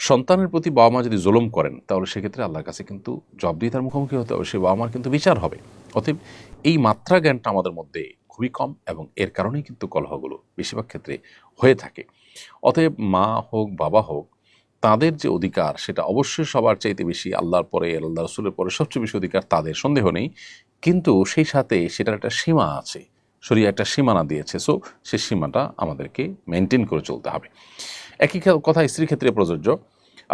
সন্তানের প্রতি বাবা মা যদি জুলুম করেন তাহলে সেক্ষেত্রে আল্লাহর কাছে কিন্তু জবাবদিহিতার মুখোমুখি হতে হবে, সে বাবা মার কিন্তু বিচার হবে। অতএব এই মাত্রা জ্ঞানটা আমাদের মধ্যে খুবই কম, এবং এর কারণেই কিন্তু কলহগুলো বেশিরভাগ ক্ষেত্রে হয়ে থাকে। অতএব মা হোক বাবা হোক, তাদের যে অধিকার সেটা অবশ্যই সবার চাইতে বেশি, আল্লাহর পরে আল্লাহ রসুলের পরে সবচেয়ে বেশি অধিকার তাদের, সন্দেহ নেই। কিন্তু সেই সাথে সেটার একটা সীমা আছে, শরীয়ত একটা সীমানা দিয়েছে, সো সেই সীমাটা আমাদেরকে মেনটেন করে চলতে হবে। একই কথা স্ত্রীর ক্ষেত্রে প্রযোজ্য।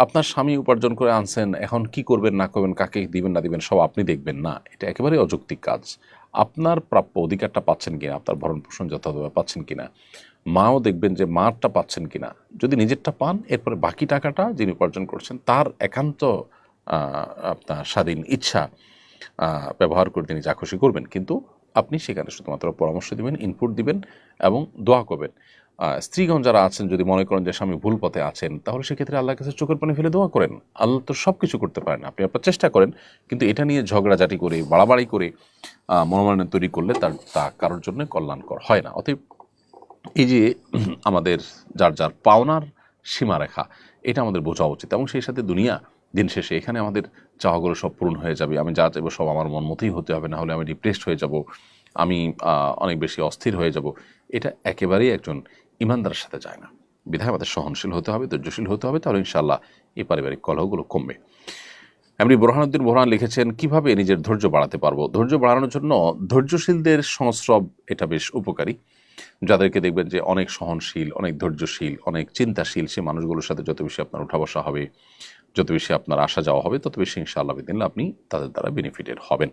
আপনার স্বামী উপার্জন করে আনছেন, এখন কি করবেন না করবেন, কাকে দিবেন না দিবেন সব আপনি দেখবেন না, এটা একেবারেই অযৌক্তিক কাজ। আপনার প্রাপ্য অধিকারটা পাচ্ছেন কিনা, আপনার ভরণ পোষণ যথাযথভাবে পাচ্ছেন কিনা, মাও দেখবেন যে মারটা পাচ্ছেন কিনা। যদি নিজেরটা পান, এরপরে বাকি টাকাটা যিনি উপার্জন করছেন তার একান্ত আপনার স্বাধীন ইচ্ছা ব্যবহার করে তিনি যা খুশি করবেন, কিন্তু আপনি সেখানে শুধুমাত্র পরামর্শ দিবেন, ইনপুট দিবেন এবং দোয়া করবেন। স্ত্রীগণ যারা আছেন যদি মনে করেন যে স্বামী ভুল পথে আছেন, তাহলে সেক্ষেত্রে আল্লাহর কাছে চোখের পানি ফেলে দোয়া করেন। আল্লাহ তো সব কিছু করতে পারেন, আপনি আপনার চেষ্টা করেন, কিন্তু এটা নিয়ে ঝগড়াঝাটি করে বাড়াবাড়ি করে মনোমালিন্য তৈরি করলে তা কারোর জন্য কল্যাণকর হয় না। অতএব এই যে আমাদের যার যার পাওনার সীমারেখা, এটা আমাদের বোঝা উচিত, এবং সেই সাথে দুনিয়া দিন শেষে এখানে আমাদের চাওয়াগুলো সব পূরণ হয়ে যাবে, আমি যা চাইবো সব আমার মন মতোই হতে হবে, না হলে আমি ডিপ্রেসড হয়ে যাব, আমি অনেক বেশি অস্থির হয়ে যাব। এটা একেবারেই একজন ইমানদারের সাথে যায় না। বিধায় আমাদের সহনশীল হতে হবে, ধৈর্যশীল হতে হবে, তাহলে ইনশাআল্লাহ এই পারিবারিক কলহগুলো কমবে। এমনি বোরহানুদ্দিন বোরহান লিখেছেন, কিভাবে নিজের ধৈর্য বাড়াতে পারবো। ধৈর্য বাড়ানোর জন্য ধৈর্যশীলদের সংস্রব এটা বেশ উপকারী। যাদেরকে দেখবেন যে অনেক সহনশীল, অনেক ধৈর্যশীল, অনেক চিন্তাশীল, সে মানুষগুলোর সাথে যত বেশি আপনার উঠা বসা হবে, যত বেশি আপনার আসা যাওয়া হবে, তত বেশি ইনশাআল্লাহ বিদিনিল্লাহ আপনি তাদের দ্বারা বেনিফিটেড হবেন।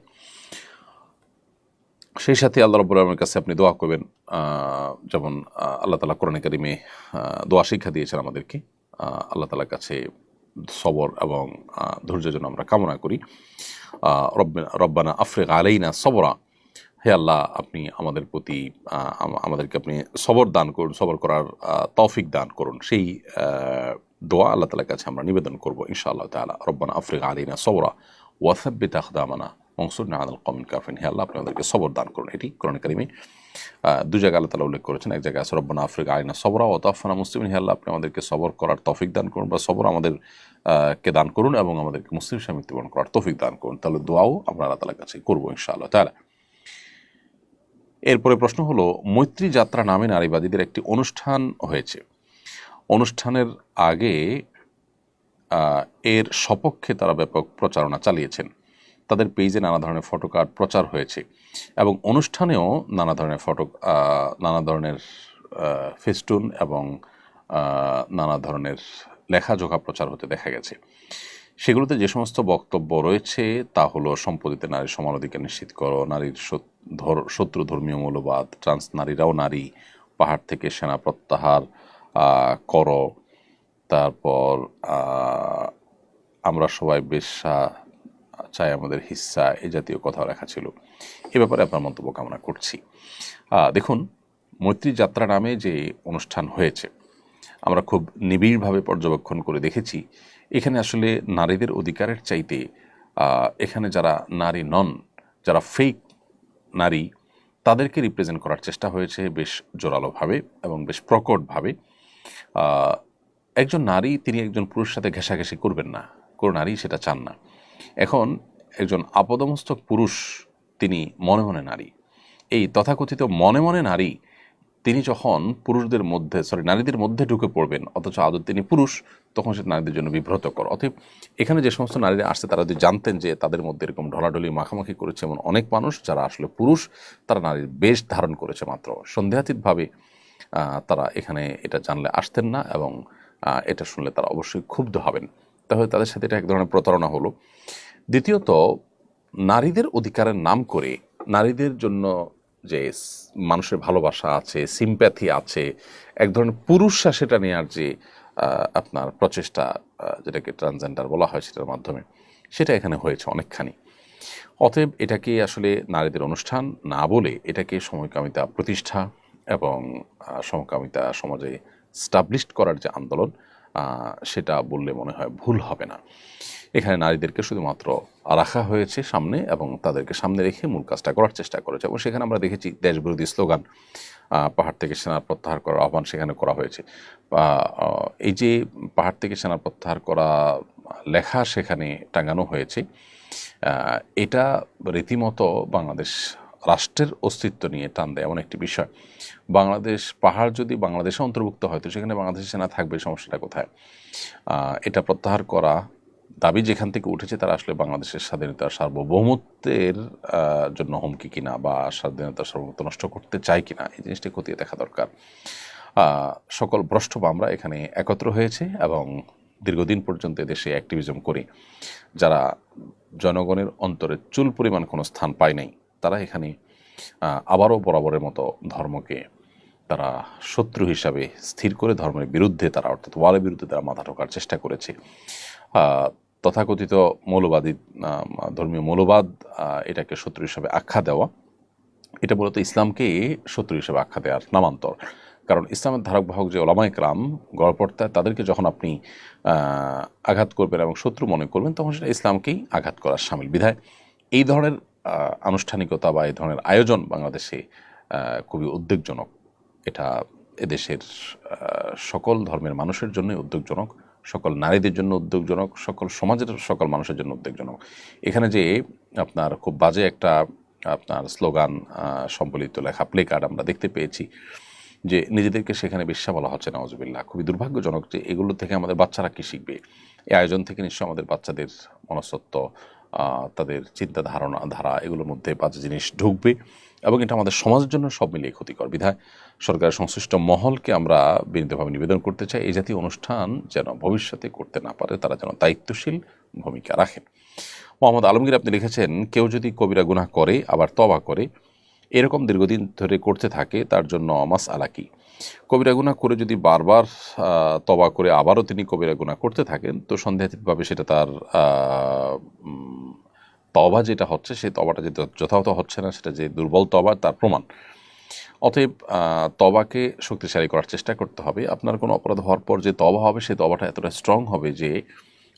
সেই সাথে আল্লাহ রাব্বুল আলামিনের কাছে আপনি দোয়া করবেন, যেমন আল্লাহ তাআলা কোরআনে কারিমে দোয়া শিক্ষা দিয়েছেন আমাদেরকে। আল্লাহ তাআলার কাছে সবর এবং ধৈর্যের জন্য আমরা কামনা করি। রব্বানা আফরিগ আলাইনা সবরা, হে আল্লাহ আপনি আমাদের প্রতি আমাদেরকে আপনি সবর দান করুন, সবর করার তৌফিক দান করুন। সেই দোয়া আল্লাহ তাআলার কাছে আমরা নিবেদন করব ইনশাআল্লাহ তাআলা। রব্বানা আফরিগ আলাইনা সবরা ওয়া সাব্বিত আকদামানা ওয়ানসুরনা আলাল কওমিল কাফিরিন, হে আল্লাহ আপনি আমাদেরকে সবর দান করুন। এটি কোরআন কারিমে দুই জায়গায় আল্লাহ তাআলা উল্লেখ করেছেন। এক জায়গায় আছে রব্বানা আফরিগ আলাইনা সবরা ওয়া তাওফানা মুসলিমিন, হে আল্লাহ আপনি আমাদেরকে সবর করার তৌফিক দান করুন, বা সবর আমাদের কে দান করুন এবং আমাদেরকে মুসলিম হিসেবে মৃত্যুবরণ করার তৌফিক দান করুন। তাহলে দোয়াও আমরা আল্লাহ তাআলার কাছে করবো ইনশাআল্লাহ তাআলা। এরপরে প্রশ্ন হলো, মৈত্রী যাত্রা নামে নারীবাদীদের একটি অনুষ্ঠান হয়েছে, অনুষ্ঠানের আগে এর সপক্ষে তারা ব্যাপক প্রচারণা চালিয়েছেন, তাদের পেজে নানা ধরনের ফটোকার্ড প্রচার হয়েছে, এবং অনুষ্ঠানেও নানা ধরনের ফেস্টুন এবং নানা ধরনের লেখাজোখা প্রচার হতে দেখা গেছে। সেগুলোতে যে সমস্ত বক্তব্য রয়েছে তা হলো, সম্পত্তিতে নারীর সমান অধিকার নিশ্চিত করো, নারীর শত্রু ধর্মীয় মূল্যবাদ, ট্রান্স নারীরাও নারী, পাহাড় থেকে সেনা প্রত্যাহার করো, তারপর আমরা সবাই বেশ্যা চাই আমাদের হিস্সা, এই জাতীয় কথা লেখা ছিল। এ ব্যাপারে আপনার মন্তব্য কামনা করছি। দেখুন, মৈত্রী যাত্রা নামে যে অনুষ্ঠান হয়েছে আমরা খুব নিবিড়ভাবে পর্যবেক্ষণ করে দেখেছি, এখানে আসলে নারীদের অধিকারের চাইতে এখানে যারা নারী নন, যারা ফেক নারী, তাদেরকে রিপ্রেজেন্ট করার চেষ্টা হয়েছে বেশ জোরালোভাবে এবং বেশ প্রকটভাবে। একজন নারী তিনি একজন পুরুষের সাথে ঘেঁষাঘেঁষি করবেন না, কোনো নারী সেটা চান না। এখন একজন আপাদমস্তক পুরুষ তিনি মনে মনে নারী, এই তথাকথিত মনে মনে নারী তিনি যখন নারীদের মধ্যে ঢুকে পড়বেন অথচ আদৌ তিনি পুরুষ, তখন সেটা নারীদের জন্য বিব্রতকর। অতএব এখানে যে সমস্ত নারীরা আসছে তারা যদি জানতেন যে তাদের মধ্যে এরকম ঢলাঢলি মাখামাখি করেছে এমন অনেক মানুষ যারা আসলে পুরুষ, তারা নারীর বেশ ধারণ করেছে মাত্র, সন্দেহাতীতভাবে তারা এখানে এটা জানলে আসতেন না, এবং এটা শুনলে তারা অবশ্যই ক্ষুব্ধ হবেন। তাহলে তাদের সাথে এটা এক ধরনের প্রতারণা হলো। দ্বিতীয়ত, নারীদের অধিকারের নাম করে নারীদের জন্য যে মানুষের ভালোবাসা আছে, সিম্প্যাথি আছে, এক ধরনের পুরুষরা সেটা নেওয়ার যে আপনার প্রচেষ্টা, যেটাকে ট্রান্সজেন্ডার বলা হয়, সেটার মাধ্যমে সেটা এখানে হয়েছে অনেকখানি। অতএব এটাকে আসলে নারীদের অনুষ্ঠান না বলে এটাকে সমকামিতা প্রতিষ্ঠা এবং সমকামিতা সমাজে স্টাবলিশড করার যে আন্দোলন, সেটা বললে মনে হয় ভুল হবে না। এখানে নারীদেরকে শুধুমাত্র রাখা হয়েছে সামনে এবং তাদেরকে সামনে রেখে মূল কাজটা করার চেষ্টা করেছে। এবং সেখানে আমরা দেখেছি দেশবিরোধী স্লোগান, পাহাড় থেকে সেনা প্রত্যাহার করার আহ্বান সেখানে করা হয়েছে। এই যে পাহাড় থেকে সেনা প্রত্যাহার করা লেখা সেখানে টাঙানো হয়েছে, এটা রীতিমতো বাংলাদেশ রাষ্ট্রের অস্তিত্ব নিয়ে টান দেয় এমন একটি বিষয়। বাংলাদেশ পাহাড় যদি বাংলাদেশে অন্তর্ভুক্ত হয় তো সেখানে বাংলাদেশের সেনা থাকবে, সমস্যাটা কোথায়? এটা প্রত্যাহার করা দাবি যেখান থেকে উঠেছে তারা আসলে বাংলাদেশের স্বাধীনতার সার্বভৌমত্বের জন্য হুমকি কিনা বা স্বাধীনতার সার্বভৌমত্ব নষ্ট করতে চায় কিনা, এই জিনিসটি খতিয়ে দেখা দরকার। সকল ভ্রষ্ট বামরা এখানে একত্র হয়েছে এবং দীর্ঘদিন পর্যন্ত দেশে অ্যাক্টিভিজম করে যারা জনগণের অন্তরে চুল পরিমাণ কোনো স্থান পায় নাই, তারা এখানে আবারও বরাবরের মতো ধর্মকে তারা শত্রু হিসাবে স্থির করে ধর্মের বিরুদ্ধে তারা, অর্থাৎ ওয়ালের বিরুদ্ধে তারা মাথা ঠোকার চেষ্টা করেছে। তথাকথিত মৌলবাদী ধর্মীয় মৌলবাদ, এটাকে শত্রু হিসাবে আখ্যা দেওয়া, এটা মূলত ইসলামকে শত্রু হিসাবে আখ্যা দেওয়ার নামান্তর। কারণ ইসলামের ধারক বাহক যে ওলামায়ে কেরাম গড়পড়তায়, তাদেরকে যখন আপনি আঘাত করবেন এবং শত্রু মনে করবেন, তখন সেটা ইসলামকেই আঘাত করার শামিল। বিধায় এই ধরনের আনুষ্ঠানিকতা বা এই ধরনের আয়োজন বাংলাদেশে খুবই উদ্বেগজনক। এটা এদেশের সকল ধর্মের মানুষের জন্য উদ্বেগজনক, সকল নারীদের জন্য উদ্বেগজনক, সকল সমাজের সকল মানুষের জন্য উদ্বেগজনক। এখানে যে আপনার খুব বাজে একটা আপনার স্লোগান সম্বলিত লেখা প্লে কার্ড আমরা দেখতে পেয়েছি, যে নিজেদেরকে সেখানে বেশ্যা বলা হচ্ছে, নাউজুবিল্লাহ। খুবই দুর্ভাগ্যজনক যে এগুলো থেকে আমাদের বাচ্চারা কী শিখবে। এই আয়োজন থেকে নিশ্চয়ই আমাদের বাচ্চাদের মনস্তত্ত্ব, তাদের চিন্তা ধারা এগুলোর মধ্যে বাজে জিনিস ঢুকবে এবং এটা আমাদের সমাজের জন্য সব মিলিয়ে ক্ষতিকর। বিধায় সরকারের সংশ্লিষ্ট মহলকে আমরা বিনীতভাবে নিবেদন করতে চাই, এই জাতীয় অনুষ্ঠান যেন ভবিষ্যতে করতে না পারে, তারা যেন দায়িত্বশীল ভূমিকা রাখেন। মোহাম্মদ আলমগীর আপনি লিখেছেন, কেউ যদি কবিরা গুনাহ করে আবার তওবা করে, এরকম দীর্ঘদিন ধরে করতে থাকে, তার জন্য মাসআলা কি? কবিরা গুনাহ করে যদি বারবার তওবা করে আবারও তিনি কবিরা গুনাহ করতে থাকেন, তো সন্দেহাতীতভাবে সেটা তার তওবা যেটা হচ্ছে, সেই তওবাটা যে যথাযথ হচ্ছে না, সেটা যে দুর্বল তওবা তার প্রমাণ। অতএব তওবাকে শক্তিশালী করার চেষ্টা করতে হবে। আপনার কোনো অপরাধ হওয়ার পর যে তওবা হবে, সেই তওবাটা এতটা স্ট্রং হবে যে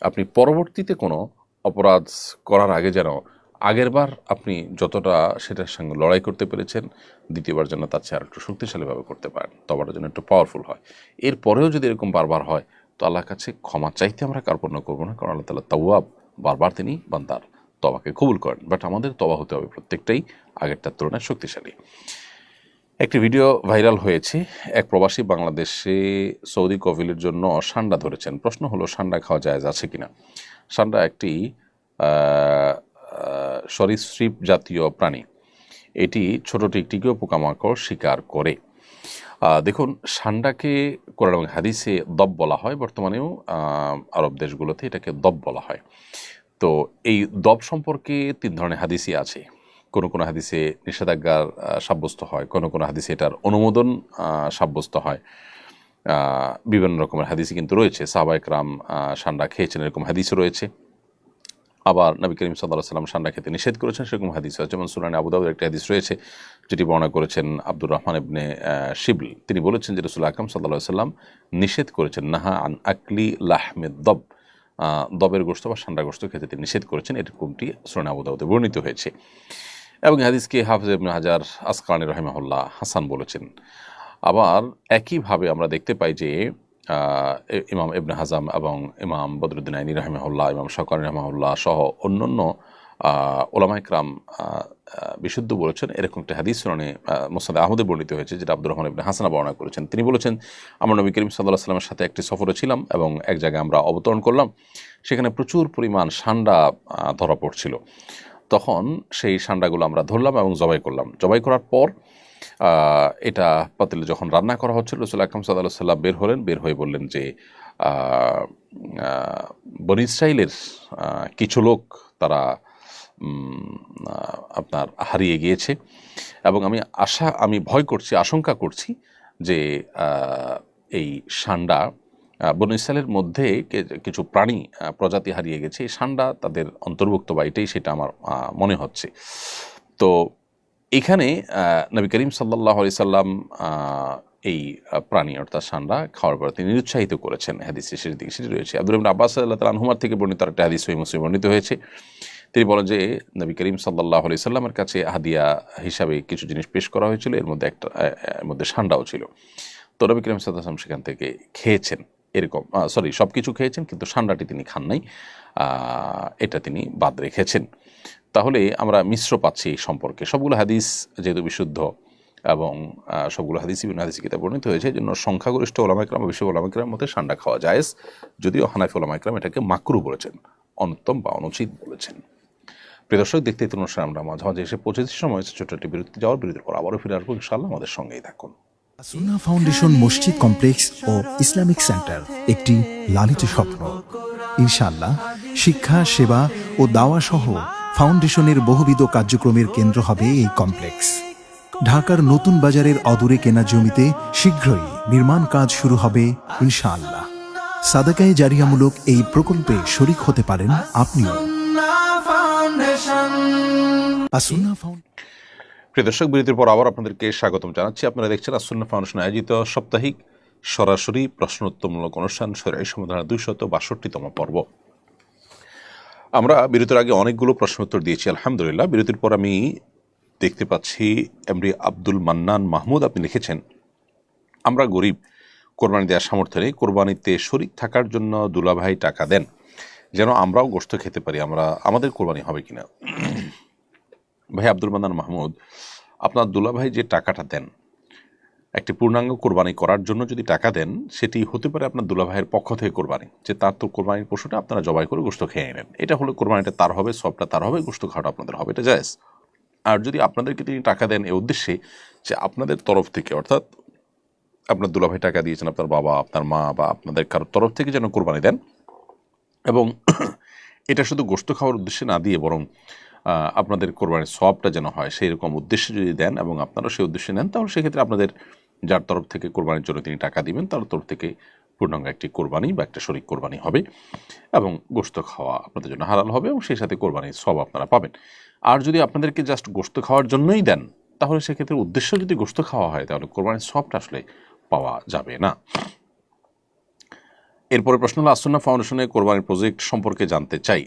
আপনি পরবর্তীতে কোনো অপরাধ করার আগে যেন আগেরবার আপনি যতটা সেটার সঙ্গে লড়াই করতে পেরেছেন, দ্বিতীয়বার যেন তার চেয়ে আর একটু শক্তিশালীভাবে করতে পারেন, তওবাটা যেন একটু পাওয়ারফুল হয়। এরপরেও যদি এরকম বারবার হয়, তো আল্লাহর কাছে ক্ষমা চাইতে আমরা কার্পণ্য করবো না, কারণ আল্লাহ তাআলা তাওয়াব, বারবার তিনি বান্দার তওবাকে কবুল করেন। বাট আমাদের তওবা হতে হবে প্রত্যেকটাই আগেরটার তুলনায় শক্তিশালী। একটি ভিডিও ভাইরাল হয়েছে, এক প্রবাসী বাংলাদেশে সৌদি কফিলের জন্য সান্ডা ধরেছেন। প্রশ্ন হলো, সান্ডা খাওয়া জায়েজ আছে কিনা? সান্ডা একটি সরীসৃপ জাতীয় প্রাণী। এটি ছোট টিকটিকিও পোকামাকড় শিকার করে। দেখুন, সান্ডাকে কোরআন এবং হাদিসে দব বলা হয়, বর্তমানেও আরব দেশগুলোতে এটাকে দব বলা হয়। তো এই দব সম্পর্কে 3 ধরনের হাদিসই আছে। কোনো কোনো হাদিসে নিষেধাজ্ঞা সাব্যস্ত হয়, কোনো কোনো হাদিসে এটার অনুমোদন সাব্যস্ত হয়। বিভিন্ন রকমের হাদিসই কিন্তু রয়েছে। সাহাবায়ে কেরাম সান্ডা খেয়েছেন, এরকম হাদিসও রয়েছে। আবার নবী করিম সাল্লাল্লাহু আলাইহি ওয়াসাল্লাম সান্ডা খেতে নিষেধ করেছেন, সেরকম হাদিস আছে। যেমন সুনানে আবু দাউদের একটি হাদিস রয়েছে, যেটি বর্ণনা করেছেন আব্দুর রহমান ইবনে শিবল। তিনি বলেছেন যে রাসূল আকরাম সাল্লাল্লাহু আলাইহি ওয়াসাল্লাম নিষেধ করেছেন, নাহা আন আকলি লাহমিদ দব, দবের গোশত বা সান্ডার গোশত খেতে তিনি নিষেধ করেছেন। এরকমটি সুনানে আবু দাউদে বর্ণিত হয়েছে। এবং হাদিসকে হাফিজ ইবনে হাজার আসকালানী রাহিমাহুল্লাহ হাসান বলেছেন। আবার একইভাবে আমরা দেখতে পাই যে ইমাম ইবনে হাজাম এবং ইমাম বদরুদ্দিন আইনি রাহিমাহুল্লাহ, ইমাম শাওকানি রাহিমাহুল্লাহ সহ অন্যান্য ওলামায়ে কেরাম বিশুদ্ধ বলেছেন। এরকম একটা হাদিস সুনানে মুসনাদ আহমদে বর্ণিত হয়েছে, যেটা আব্দুর রহমান ইবনে হাসানা বর্ণনা করেছেন। তিনি বলেছেন, আমরা নবী করিম সাল্লাল্লাহু আলাইহি ওয়াসাল্লামের সাথে একটি সফরে ছিলাম এবং এক জায়গায় আমরা অবতরণ করলাম। সেখানে প্রচুর পরিমাণ সান্ডা ধরা পড়ছিল। তখন সেই সান্ডাগুলো আমরা ধরলাম এবং জবাই করলাম। জবাই করার পর এটা পাতিলে যখন রান্না করা হচ্ছিল, রাসূল আকরাম সাল্লাল্লাহু আলাইহি ওয়াসাল্লাম বের হলেন। বের হয়ে বললেন যে বনী ইসরাইলের কিছু লোক তারা আপনার হারিয়ে গিয়েছে। এবং আমি ভয় করছি, আশঙ্কা করছি যে এই ষান্ডা বনু ইসরায়েলের মধ্যে কিছু প্রাণী প্রজাতি হারিয়ে গেছে, এই ষান্ডা তাদের অন্তর্ভুক্ত বা এটাই সেটা আমার মনে হচ্ছে। তো এখানে নবী করিম সাল্লাল্লাহু আলাইহি সাল্লাম এই প্রাণী অর্থাৎ ষান্ডা খাওয়ার পর তিনি নিরুৎসাহিত করেছেন। হাদিসের শেষের দিকে সেটি রয়েছে। আব্দুল্লাহ ইবনে আব্বাস রাদিয়াল্লাহু তাআলা আনহুমা থেকে বর্ণিত একটা হাদিস সহিহ মুসলিমে বর্ণিত হয়েছে। তিনি বলেন যে নবী করিম সাল্লাল্লাহু আলাইহি সাল্লামের কাছে হাদিয়া হিসাবে কিছু জিনিস পেশ করা হয়েছিল, এর মধ্যে ষান্ডাও ছিল। তো নবী করিম সাল্লাল্লাহু আলাইহি ওয়াসাল্লাম সেখান থেকে খেয়েছেন, এরকম সব কিছু খেয়েছেন, কিন্তু ষান্ডাটি তিনি খান নাই, এটা তিনি বাদ রেখেছেন। তাহলে আমরা মিশ্র পাচ্ছি এই সম্পর্কে। সবগুলো হাদিস যেহেতু বিশুদ্ধ এবং সবগুলো হাদিস বিভিন্ন হাদিস কিতাবে বর্ণিত হয়েছে, এই জন্য সংখ্যাগরিষ্ঠ ওলামা ইকরাম, বেশি ওলামা ইকরামের মধ্যে ষান্ডা খাওয়া জায়েজ, যদিও হানাফি ওলামা ইকরাম এটাকে মাকরুহ বলেছেন, অনুত্তম বা অনুচিত বলেছেন। প্রিয় দর্শক, দেখতে অনুষ্ঠানে আমরা মাঝে মাঝে এসে পৌঁছেছি, সময় হচ্ছে ছোট্ট একটি বিরতি যাওয়ার। বিরতির পর আবারও ফিরে আসবো ইনশাআল্লাহ, আমাদের সঙ্গেই থাকুন। সুন্নাহ ফাউন্ডেশন মসজিদ কমপ্লেক্স ও ইসলামিক সেন্টার একটি লালিত স্বপ্ন। ইনশাআল্লাহ শিক্ষা, সেবা ও দাওয়া সহ ফাউন্ডেশনের বহুবিধ কার্যক্রমের কেন্দ্র হবে এই কমপ্লেক্স। ঢাকার নতুন বাজারের অদূরে কেনা জমিতে শীঘ্রই নির্মাণ কাজ শুরু হবে ইনশাআল্লাহ। সাদাকায়ে জারিয়ামূলক এই প্রকল্পে শরীক হতে পারেন আপনিও। প্রিয় দর্শক, বিরতির পর আবার আপনাদেরকে স্বাগতম জানাচ্ছি। আপনারা দেখছেন আসুন্নাহ ফাউন্ডেশন আয়োজিত সাপ্তাহিক সরাসরি প্রশ্নোত্তরমূলক অনুষ্ঠান শরীয়ত সমাধান 262তম পর্ব। আমরা বিরতির আগে অনেকগুলো প্রশ্ন উত্তর দিয়েছি আলহামদুলিল্লাহ। বিরতির পর আমি দেখতে পাচ্ছি এমডি আব্দুল মান্নান মাহমুদ, আপনি লিখেছেন, আমরা গরিব, কোরবানি দেওয়ার সামর্থ্য নেই, কোরবানিতে শরীক থাকার জন্য দুলাভাই টাকা দেন যেন আমরাও গোশত খেতে পারি, আমাদের কোরবানি হবে কিনা। ভাই আব্দুল মান্নান মাহমুদ, আপনার দুলাভাই যে টাকাটা দেন একটি পূর্ণাঙ্গ কোরবানি করার জন্য যদি টাকা দেন, সেটি হতে পারে আপনার দুলাভাইয়ের পক্ষ থেকে কোরবানি, যে তার তো কোরবানির পশুটা আপনারা জবাই করে গোশত খেয়ে নেন, এটা হলে কোরবানিটা তার হবে, সবটা তার হবে, গোশত খাওয়াটা আপনাদের হবে, এটা জায়েজ। আর যদি আপনাদেরকে তিনি টাকা দেন এই উদ্দেশ্যে যে আপনাদের তরফ থেকে, অর্থাৎ আপনার দুলাভাই টাকা দিয়েছেন আপনার বাবা, আপনার মা বা আপনাদের কারোর তরফ থেকে যেন কোরবানি দেন, এবং এটা শুধু গোশত খাওয়ার উদ্দেশ্যে না দিয়ে বরং আপনাদের কোরবানির সওয়াবটা যেন হয় সেই রকম উদ্দেশ্যে যদি দেন এবং আপনারা সেই উদ্দেশ্যে নেন, তাহলে সেক্ষেত্রে আপনাদের যার তরফ থেকে কোরবানির জন্য তিনি টাকা দিবেন তার তরফ থেকে পূর্ণাঙ্গ একটি কোরবানি বা একটা শরীক কোরবানি হবে এবং গোশত খাওয়া আপনাদের জন্য হালাল হবে এবং সেই সাথে কোরবানির সওয়াব আপনারা পাবেন। আর যদি আপনাদেরকে জাস্ট গোশত খাওয়ার জন্যই দেন, তাহলে সেক্ষেত্রে উদ্দেশ্য যদি গোশত খাওয়া হয়, তাহলে কোরবানির সওয়াবটা আসলে পাওয়া যাবে না। এরপরে প্রশ্ন হলো, আসুন্নাহ ফাউন্ডেশনের কোরবানির প্রজেক্ট সম্পর্কে জানতে চাই।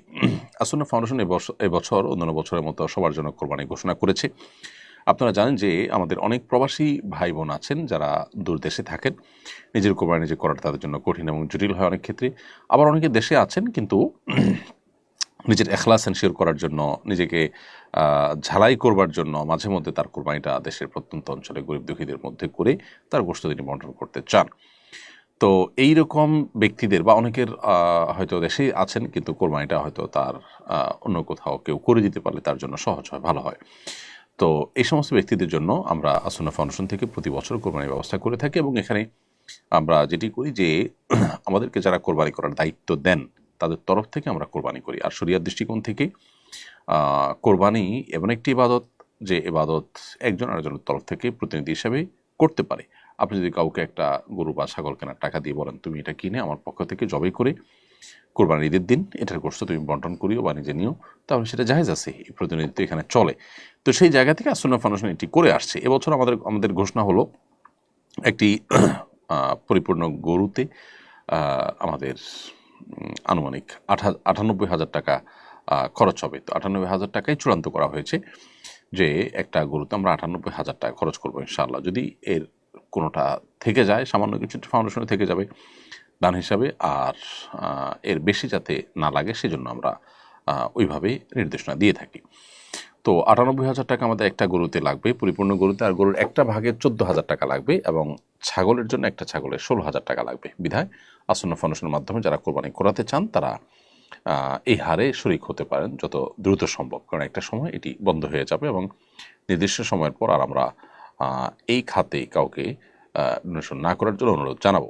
আসুন্নাহ ফাউন্ডেশন এবছর অন্যান্য বছরের মতো সবার জন্য কোরবানি ঘোষণা করেছে। আপনারা জানেন যে আমাদের অনেক প্রবাসী ভাই বোন আছেন যারা দূর দেশে থাকেন, নিজের কোরবানি নিজে করাটা তাদের জন্য কঠিন এবং জটিল হয় অনেক ক্ষেত্রে। আবার অনেকে দেশে আছেন কিন্তু নিজের এখলাস এনশিওর করার জন্য, নিজেকে ঝালাই করবার জন্য মাঝে মধ্যে তার কোরবানিটা দেশের প্রত্যন্ত অঞ্চলে গরিব দুঃখীদের মধ্যে করে তার গোশত তিনি বন্টন করতে চান। তো এই রকম ব্যক্তিদের বা অনেকের হয়তো দেশেই আছেন কিন্তু কোরবানিটা হয়তো তার অন্য কোথাও কেউ করে দিতে পারলে তার জন্য সহজ হয়, ভালো হয়। তো এই সমস্ত ব্যক্তিদের জন্য আমরা আসুন্নাহ ফাউন্ডেশন থেকে প্রতি বছর কোরবানির ব্যবস্থা করে থাকি এবং এখানে আমরা যেটি করি যে আমাদেরকে যারা কোরবানি করার দায়িত্ব দেন তাদের তরফ থেকে আমরা কোরবানি করি। আর শরিয়ার দৃষ্টিকোণ থেকে কোরবানি এমন একটি ইবাদত যে ইবাদত একজন আরেকজনের তরফ থেকে প্রতিনিধি হিসাবে করতে পারে। আপনি যদি কাউকে একটা গরু বা ছাগল কেনার টাকা দিয়ে বলেন তুমি এটা কিনে আমার পক্ষ থেকে জবাই করে কোরবানির ঈদের দিন এটার গোশত তুমি বন্টন করিও বা নিজে নিও, তাহলে সেটা জায়েজ আছে, এই প্রতিনিধিত্ব এখানে চলে। তো সেই জায়গা থেকে আসুন্নাহ ফাউন্ডেশন এটি করে আসছে। এবছর আমাদের ঘোষণা হলো একটি পরিপূর্ণ গরুতে আমাদের আনুমানিক 98,000 টাকা খরচ হবে। তো 98,000 টাকাই চূড়ান্ত করা হয়েছে যে একটা গরুতে আমরা 98,000 টাকা খরচ করবো ইনশাআল্লাহ। যদি এর কোনোটা থেকে যায়, সামান্য কিছু ফাউন্ডেশনে থেকে যাবে দান হিসাবে, আর এর বেশি যাতে না লাগে সেজন্য আমরা ওইভাবে নির্দেশনা দিয়ে থাকি। তো 98,000 টাকা আমাদের একটা গরুতে লাগবে, পরিপূর্ণ গরুতে, আর গরুর একটা ভাগে 14,000 টাকা লাগবে এবং ছাগলের জন্য একটা ছাগলের 16,000 টাকা লাগবে। বিধায় আসুন্নাহ ফাউন্ডেশনের মাধ্যমে যারা কোরবানি করাতে চান তারা এই হারে শরীক হতে পারেন যত দ্রুত সম্ভব, কারণ একটা সময় এটি বন্ধ হয়ে যাবে এবং নির্দিষ্ট সময়ের পর আর আমরা এই খাতে কাউকে ডোনেশন না করার জন্য অনুরোধ জানাবো।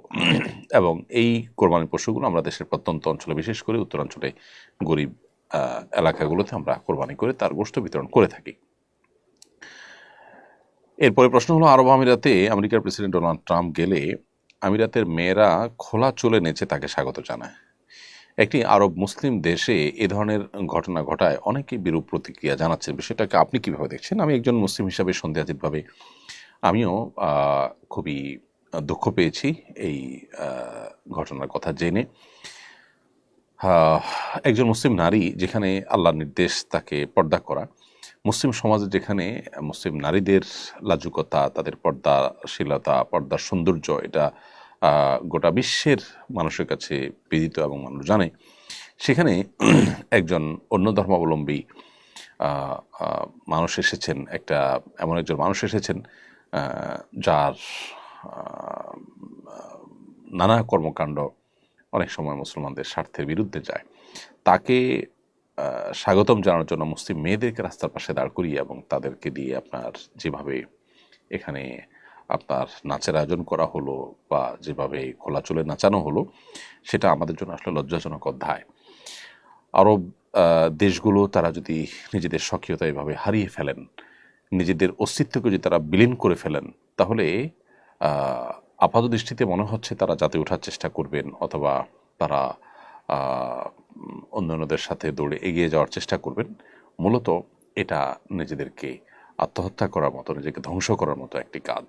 এবং এই কোরবানির পশুগুলো আমরা দেশের প্রত্যন্ত অঞ্চলে, বিশেষ করে উত্তরাঞ্চলে গরিব এলাকাগুলোতে আমরা কোরবানি করে তার গোশত বিতরণ করে থাকি। এরপরে প্রশ্ন হলো, আরব আমিরাতে আমেরিকার প্রেসিডেন্ট ডোনাল্ড ট্রাম্প গেলে আমিরাতের মেয়েরা খোলা চুলে নেচে তাকে স্বাগত জানায়। একটি আরব মুসলিম দেশে এ ধরনের ঘটনা ঘটায় অনেকেই বিরূপ প্রতিক্রিয়া জানাচ্ছেন। বিষয়টাকে আপনি কিভাবে দেখছেন? আমি একজন মুসলিম হিসাবে সন্দেহাতীতভাবে আমিও খুবই দুঃখ পেয়েছি এই ঘটনার কথা জেনে। একজন মুসলিম নারী যেখানে আল্লাহর নির্দেশ তাকে পর্দা করা, মুসলিম সমাজে যেখানে মুসলিম নারীদের লাজুকতা, তাদের পর্দাশীলতা, পর্দার সৌন্দর্য, এটা গোটা বিশ্বের মানুষের কাছে বিদিত এবং মানুষ জানে, সেখানে একজন অন্য ধর্মাবলম্বী মানুষ এসেছেন, এমন একজন মানুষ এসেছেন যার নানা কর্মকাণ্ড অনেক সময় মুসলমানদের স্বার্থের বিরুদ্ধে যায়। তাকে স্বাগতম জানানোর জন্য মুসলিম মেয়েদেরকে রাস্তার পাশে দাঁড় করিয়ে এবং তাদেরকে দিয়ে আপনার যেভাবে এখানে আপনার নাচের আয়োজন করা হলো বা যেভাবে খোলা চুলে নাচানো হলো, সেটা আমাদের জন্য আসলে লজ্জাজনক অধ্যায়। আরব দেশগুলো তারা যদি নিজেদের স্বকীয়তা এভাবে হারিয়ে ফেলেন, নিজেদের অস্তিত্বকে যদি তারা বিলীন করে ফেলেন, তাহলে আপাত দৃষ্টিতে মনে হচ্ছে তারা যাতে ওঠার চেষ্টা করবেন অথবা তারা অন্যান্যদের সাথে দৌড়ে এগিয়ে যাওয়ার চেষ্টা করবেন। মূলত এটা নিজেদেরকে আত্মহত্যা করার মতো, নিজেকে ধ্বংস করার মতো একটি কাজ।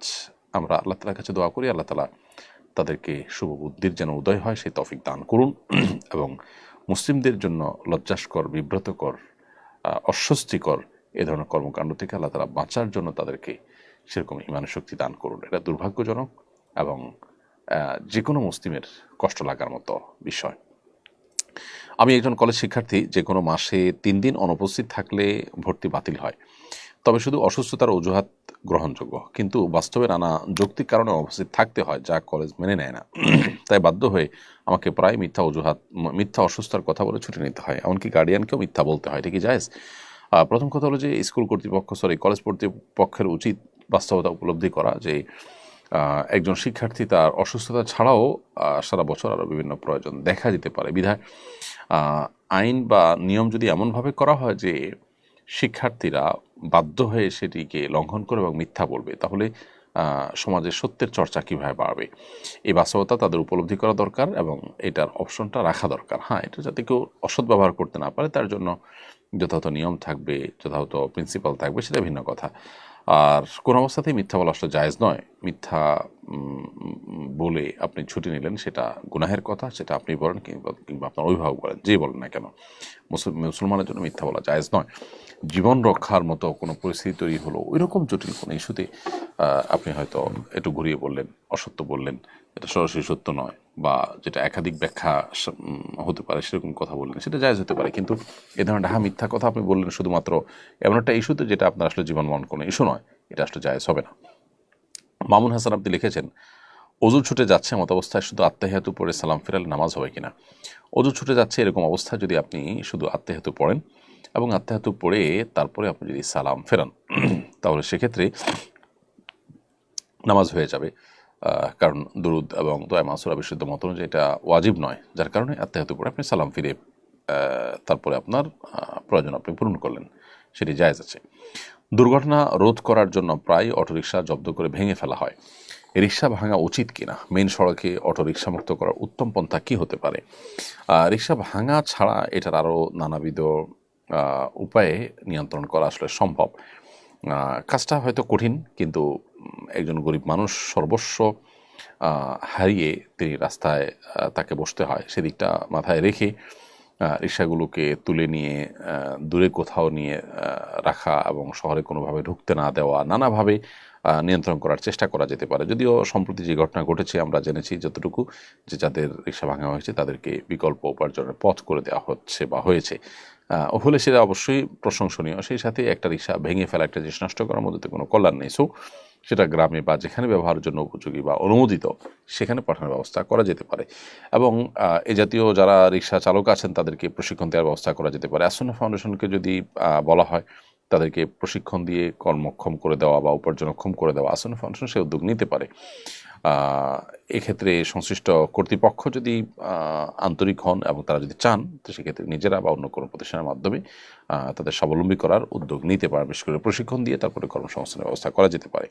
আমরা আল্লাহ তাআলার কাছে দোয়া করি, আল্লাহ তাআলা তাদেরকে শুভ বুদ্ধির যেন উদয় হয় সেই তৌফিক দান করুন এবং মুসলিমদের জন্য লজ্জাস্কর, বিব্রতকর, অস্বস্তিকর এ ধরনের কর্মকাণ্ড থেকে আল্লাহ তাআলা বাঁচার জন্য তাদেরকে সেরকম ঈমানের শক্তি দান করুন। এটা দুর্ভাগ্যজনক এবং যে কোনো মুসলিমের কষ্ট লাগার মতো বিষয়। আমি একজন কলেজ শিক্ষার্থী। যে কোনো মাসে 3 দিন অনুপস্থিত থাকলে ভর্তি বাতিল হয়, তবে শুধু অসুস্থতার অজুহাত গ্রহণযোগ্য, কিন্তু বাস্তবে নানা যৌক্তিক কারণে অনুপস্থিত থাকতে হয় যা কলেজ মেনে নেয় না। তাই বাধ্য হয়ে আমাকে প্রায় মিথ্যা অসুস্থতার কথা বলে ছুটি নিতে হয়, এমনকি গার্ডিয়ানকেও মিথ্যা বলতে হয়। এটা কি জায়েজ? প্রথম কথা হলো যে কলেজ কর্তৃপক্ষের উচিত বাস্তবতা উপলব্ধি করা যে একজন শিক্ষার্থী তার অসুস্থতা ছাড়াও সারা বছর আরও বিভিন্ন প্রয়োজন দেখা দিতে পারে। বিধায় আইন বা নিয়ম যদি এমনভাবে করা হয় যে শিক্ষার্থীরা বাধ্য হয়ে সেটিকে লঙ্ঘন করে এবং মিথ্যা বলবে, তাহলে সমাজের সত্যের চর্চা কীভাবে বাড়বে? এই বাস্তবতা তাদের উপলব্ধি করা দরকার এবং এটার অপশনটা রাখা দরকার। হ্যাঁ, এটা যাতে কেউ অসৎ ব্যবহার করতে না পারে তার জন্য যথাযথ নিয়ম থাকবে, যথাযথ প্রিন্সিপাল থাকবে, সেটা ভিন্ন কথা। আর কোন অবস্থাতেই মিথ্যা বলা আসলে জায়েজ নয়। মিথ্যা বলে আপনি ছুটি নিলেন, সেটা গুনাহের কথা, সেটা আপনি বলেন কিংবা আপনার অভিভাবক বলেন, যে বলেন না কেন, মুসলমানের জন্য মিথ্যা বলা জায়েজ নয়। জীবন রক্ষার মতো কোনো পরিস্থিতি তৈরি হলো, ওইরকম জটিল কোনো ইস্যুতে আপনি হয়তো একটু ঘুরিয়ে বললেন, অসত্য বললেন, এটা সরাসরি সত্য নয়, বা যেটা একাধিক ব্যাখ্যা হতে পারে সেরকম কথা বললেন, সেটা জায়েজ হতে পারে। কিন্তু এ ধরনের মিথ্যা কথা আপনি বললেন শুধুমাত্র এমন একটা ইস্যুতে যেটা আপনার আসলে জীবন মরণ কোনো ইস্যু নয়, এটা আসলে জায়েজ হবে না। মামুন হাসান আপনি লিখেছেন, অজু ছুটে যাচ্ছে মত অবস্থায় শুধু আত্তাহিয়াতু পড়ে সালাম ফেরালে নামাজ হবে কিনা? অজু ছুটে যাচ্ছে এরকম অবস্থায় যদি আপনি শুধু আত্তাহিয়াতু পড়েন এবং আত্তাহিয়াতু পড়ে তারপরে আপনি যদি সালাম ফেরান, তাহলে সেক্ষেত্রে নামাজ হয়ে যাবে। কারণ দুরুদ এবং দোয়া মাসুরা বিশুদ্ধ মত অনুযায়ী এটা ওয়াজিব নয়, যার কারণে আত্তাহিয়াতু পড়ে আপনি সালাম ফিরে তারপরে আপনার প্রয়োজন আপনি পূরণ করলেন, সেটি জায়েজ আছে। দুর্ঘটনা রোধ করার জন্য প্রায় অটোরিকশা জব্দ করে ভেঙে ফেলা হয়, রিক্সা ভাঙা উচিত কিনা? মেইন সড়কে অটোরিকশা মুক্ত করার উত্তম পন্থা কী হতে পারে? রিক্সা ভাঙা ছাড়া এটার আরও নানাবিধ উপায়ে নিয়ন্ত্রণ করা আসলে সম্ভব। কাজটা হয়তো কঠিন, কিন্তু একজন গরিব মানুষ সর্বস্ব হারিয়ে তিনি রাস্তায় তাকে বসতে হয়, সেদিকটা মাথায় রেখে রিক্সাগুলোকে তুলে নিয়ে দূরে কোথাও নিয়ে রাখা এবং শহরে কোনোভাবে ঢুকতে না দেওয়া, নানাভাবে নিয়ন্ত্রণ করার চেষ্টা করা যেতে পারে। যদিও সম্প্রতি যে ঘটনা ঘটেছে আমরা জেনেছি যতটুকু, যে যাদের রিক্সা ভাঙা হয়েছে তাদেরকে বিকল্প উপার্জনের পথ করে দেওয়া হচ্ছে বা হয়েছে, হলে সেটা অবশ্যই প্রশংসনীয়। সেই সাথে একটা রিক্সা ভেঙে ফেলা, একটা জিনিস নষ্ট করার মধ্যে কোনো কল্যাণ নেই। সো সেটা গ্রামে বা যেখানে ব্যবহারের জন্য উপযোগী বা অনুমোদিত সেখানে পাঠানোর ব্যবস্থা করা যেতে পারে এবং এ জাতীয় যারা রিক্সা চালক আছেন তাদেরকে প্রশিক্ষণ দেওয়ার ব্যবস্থা করা যেতে পারে। আসুন্নাহ ফাউন্ডেশনকে যদি বলা হয় তাদেরকে প্রশিক্ষণ দিয়ে কর্মক্ষম করে দেওয়া বা উপার্জনক্ষম করে দেওয়া আসন্ন ফাউন্ডেশন সে উদ্যোগ নিতে পারে। এক্ষেত্রে সংশ্লিষ্ট কর্তৃপক্ষ যদি আন্তরিক হন এবং তারা যদি চান, তো সেক্ষেত্রে নিজেরা বা অন্য কোনো প্রতিষ্ঠানের মাধ্যমে তাদের স্বাবলম্বী করার উদ্যোগ নিতে পারে। বিশেষ করে প্রশিক্ষণ দিয়ে তারপরে কর্মসংস্থানের ব্যবস্থা করা যেতে পারে।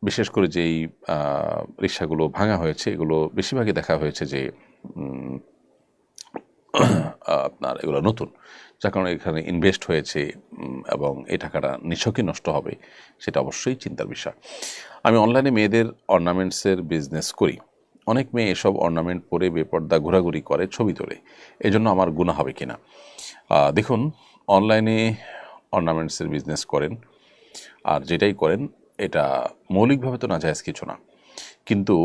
বিশেষ করে যেই রিক্সাগুলো ভাঙা হয়েছে এগুলো বেশিরভাগই দেখা হয়েছে যে আপনার এগুলো নতুন, যার কারণে এখানে ইনভেস্ট হয়েছে এবং এই টাকাটা নিছকই নষ্ট হবে, সেটা অবশ্যই চিন্তার বিষয়। আমি অনলাইনে মেয়েদের অর্নামেন্টসের বিজনেস করি। অনেক মেয়ে এসব অর্নামেন্ট পরে বেপর্দা ঘোরাঘুরি করে, ছবি তোলে, এজন্য আমার গুনাহ হবে কিনা? দেখুন, অনলাইনে অর্নামেন্টসের বিজনেস করেন আর যেটাই করেন এটা মৌলিকভাবে তো নাজায়েজ কিছু না, কিন্তু